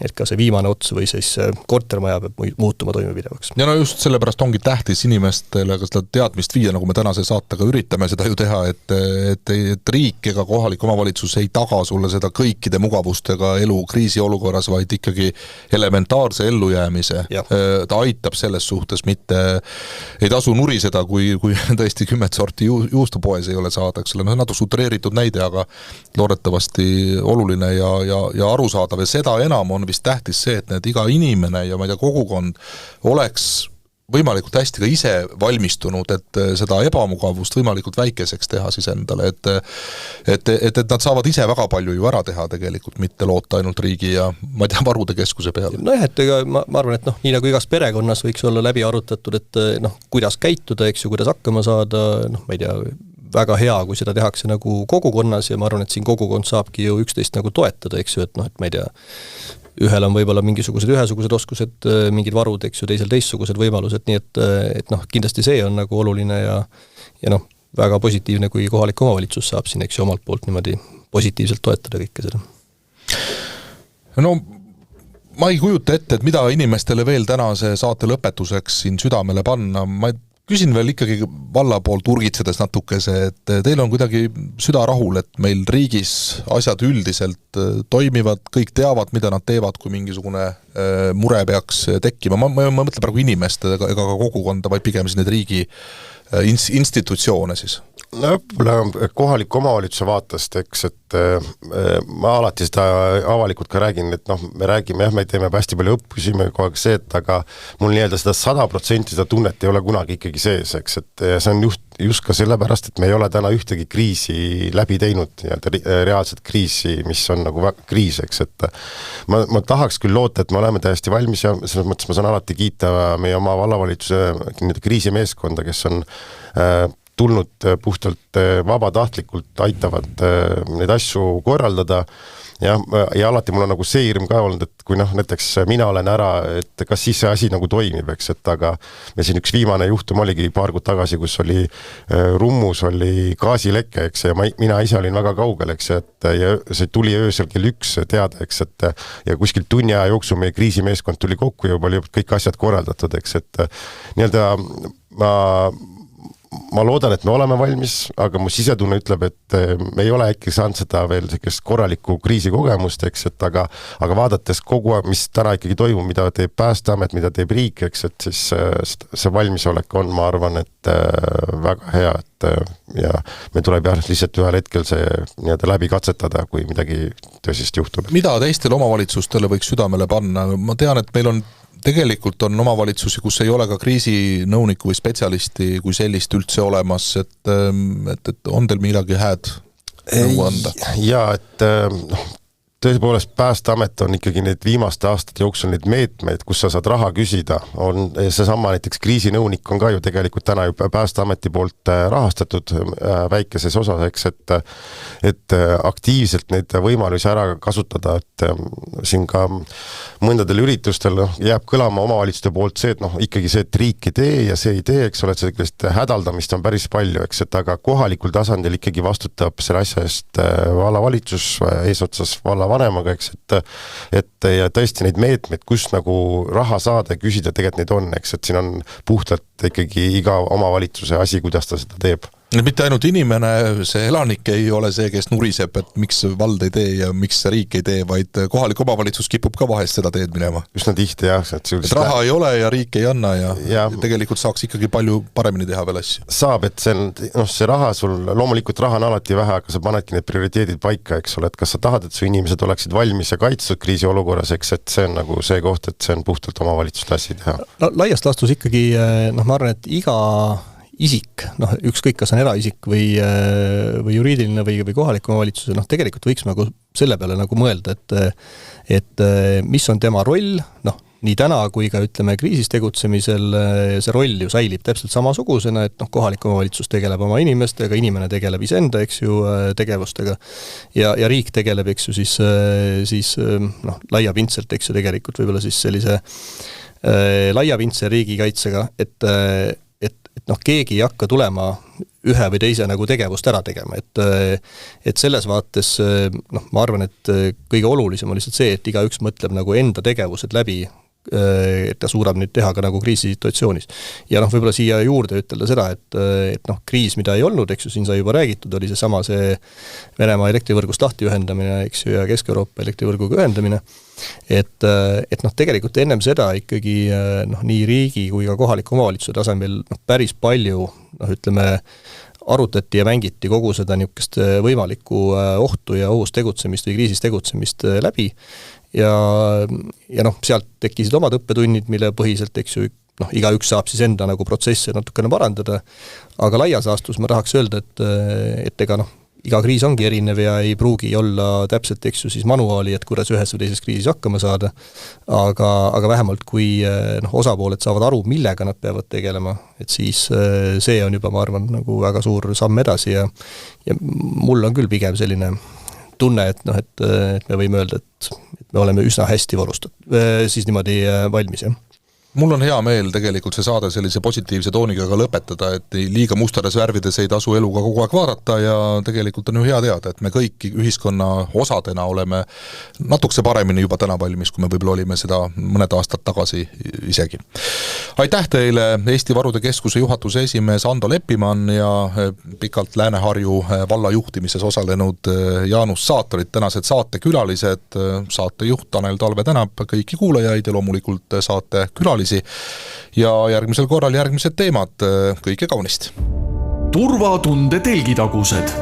et ka see viimane ots või siis kortermaja peab muutuma toimepidevaks. Ja just sellepärast ongi tähtis inimestele ka seda teadmist viia, nagu me tänase saatega üritame seda ju teha, et riik ega kohalik omavalitsus ei taga sulle seda kõikide mugavustega elu kriisiolukorras, vaid ikkagi elementaarse ellujäämise. Ta aitab selles suhtes, mitte ei tasu nuriseda, kui tõesti 10 sorti juustupoes ei ole saada, eks ole, natuke utreeritud näide, aga loodetavasti oluline ja arusaadav ja seda enam on vist tähtis see, et need iga inimene ja ma ei tea, kogukond oleks võimalikult hästi ka ise valmistunud, et seda ebamugavust võimalikult väikeseks teha siis endale, et nad saavad ise väga palju ju ära teha tegelikult, mitte loota ainult riigi ja ma ei tea, varude keskuse peale. Et ega ma arvan, et nii nagu igas perekonnas võiks olla läbi arutatud, et kuidas käituda, eks ju, kuidas hakkama saada, ma ei tea, väga hea, kui seda tehakse nagu kogukonnas ja ma arvan, et siin kogukond saabki ju üksteist nagu toetada, eks ju, et et ma ei tea, ühel on võib-olla mingisugused ühesugused oskused, mingid varud, eks ju, teisel teistsugused võimalused, nii et kindlasti see on nagu oluline ja väga positiivne, kui kohalik omavalitsus saab siin, eks ju, omalt poolt niimoodi positiivselt toetada kõike seda. Ma ei kujuta ette, et mida inimestele veel tänase saate lõpetuseks siin südamele panna, ma küsin veel ikkagi valla poolt urgitsedes natukese, et teil on kuidagi süda rahul, et meil riigis asjad üldiselt toimivad, kõik teavad, mida nad teevad, kui mingisugune mure peaks tekkima. Ma mõtlen praegu inimeste ega ka kogukonda, vaid pigem need riigi institutsioone siis. Kohaliku omavalitsuse vaatest, eks, et ma alati seda avalikult ka räägin, et me räägime, me teeme hästi palju õppusi, me kogu aeg see, et aga mul nii-öelda seda 100% seda tunnet ei ole kunagi ikkagi sees, eks, et see on just ka sellepärast, et me ei ole täna ühtegi kriisi läbi teinud, reaalset kriisi, mis on nagu kriis, eks, et ma tahaks küll loota, et me oleme täiesti valmis ja selles mõttes ma saan alati kiita meie oma vallavalitsuse kriisimeeskonda, kes on tulnud puhtalt vabatahtlikult, aitavad neid asju korraldada ja alati mul on nagu see hirm ka olnud, et kui näiteks mina olen ära, et kas siis see asi nagu toimib, eks, et aga meil siin üks viimane juhtum oligi paar kuud tagasi, kus oli Rummus oli gaasileke, eks, ja mina ise olin väga kaugel, eks, et ja see tuli öösel kell 1 teada, eks, et ja kuskil tunni aja jooksul meie kriisimeeskond tuli kokku ja juba oli kõik asjad korraldatud, eks, et nii-öelda ma loodan, et me oleme valmis, aga mu sisetunne ütleb, et me ei ole äkki saanud seda veel sellist korralikku kriisikogemust, eks, et aga vaadates kogu aeg, mis täna ikkagi toimub, mida teeb Päästeamet, mida teeb riik, eks, et siis see valmisolek on, ma arvan, et väga hea, et ja me tuleb lihtsalt ühel hetkel see nii-öelda läbi katsetada, kui midagi tõsist juhtub. Mida teistele omavalitsustele võiks südamele panna? Ma tean, et meil on tegelikult on omavalitsusi, kus ei ole ka kriisinõuniku või spetsialisti kui sellist üldse olemas, et on teil midagi hääd nagu anda? Jaa, et tõepoolest Päästeamet on ikkagi need viimaste aastate jooksul neid meetmeid, kus sa saad raha küsida, on seesama näiteks kriisinõunik on ka ju tegelikult täna ju Päästeameti poolt rahastatud väikeses osas, eks, et aktiivselt neid võimalusi ära kasutada, et siin ka mõndadel üritustel jääb kõlama omavalitsuste poolt see, et ikkagi see, et riik ei tee ja see ei tee, eks ole, et sellist hädaldamist on päris palju, eks, et aga kohalikul tasandil ikkagi vastutab selle asja eest vallavalitsus, eesotsas valla vallavanemaga, eks, et ja tõesti neid meetmeid, kus nagu raha saada ja küsida, tegelikult neid on, eks, et siin on puhtalt ikkagi iga omavalitsuse asi, kuidas ta seda teeb. Mitte ainult inimene, see elanik ei ole see, kes nuriseb, et miks vald ei tee ja miks riik ei tee, vaid kohalik omavalitsus kipub ka vahest seda teed minema. Üsna tihti jah. Et raha ei ole ja riik ei anna ja tegelikult saaks ikkagi palju paremini teha veel asju. Saab, et see raha sul, loomulikult raha on alati vähe, aga sa panedki need prioriteedid paika, eks ole, et kas sa tahad, et su inimesed oleksid valmis ja kaitstud kriisi olukorras, eks, et see on nagu see koht, et see on puhtalt omavalitsuste asi teha. Laiast laastus ikkagi, ma arvan, et iga isik, ükskõik kas on eraisik või juriidiline või kohaliku omavalitsuse, tegelikult võiks nagu selle peale nagu mõelda, et mis on tema roll, nii täna kui ka ütleme kriisis tegutsemisel see roll ju säilib täpselt samasugusena, et kohalik omavalitsus tegeleb oma inimestega, inimene tegeleb iseenda, eks ju, tegevustega ja riik tegeleb, eks ju, siis laiapindselt, eks ju, tegelikult võib-olla siis sellise laiapindse riigikaitsega, et keegi ei hakka tulema ühe või teise nagu tegevust ära tegema, et selles vaates ma arvan, et kõige olulisem on lihtsalt see, et igaüks mõtleb nagu enda tegevused läbi, et ta suudab nüüd teha ka nagu kriisisituatsioonis. Ja võib-olla siia juurde ütelda seda, et kriis, mida ei olnud, eks ju, siin sai juba räägitud, oli see Venemaa elektrivõrgust lahti ühendamine, eks ju, ja Kesk-Euroopa elektrivõrguga ühendamine, et tegelikult ennem seda ikkagi nii riigi kui ka kohaliku omavalitsuse tasemel päris palju, ütleme, arutati ja mängiti kogu seda niisugust võimalikku ohtu ja ohus tegutsemist või kriisis tegutsemist läbi ja sealt tekkisid omad õppetunnid, mille põhiselt, eks ju, igaüks saab siis enda nagu protsesse natukene parandada, aga laias laastus ma tahaks öelda, et ega iga kriis ongi erinev ja ei pruugi olla täpselt, eks ju, siis manuaali, et kuidas ühes või teises kriisis hakkama saada, aga vähemalt kui osapooled saavad aru, millega nad peavad tegelema, et siis see on juba, ma arvan, nagu väga suur samm edasi ja mul on küll pigem selline tunne, et me võime öelda, et me oleme üsna hästi siis niimoodi valmis, jah. Mul on hea meel tegelikult see saade sellise positiivse tooniga ka lõpetada, et liiga mustades värvides ei tasu eluga kogu aeg vaadata ja tegelikult on ju hea teada, et me kõik ühiskonna osadena oleme natukese paremini juba täna valmis, kui me võib-olla olime seda mõned aastad tagasi isegi. Aitäh teile Eesti Varude Keskuse juhatuse esimees Ando Leppimann ja pikalt Lääne-Harju valla juhtimises osalenud Jaanus Saatorit, tänased saatekülalised, saatejuht Tanel Talve tänab kõiki kuulajaid ja loomulikult saate külalisi ja järgmisel korral järgmised teemad, kõike kaunist! Turvatunde telgitagused.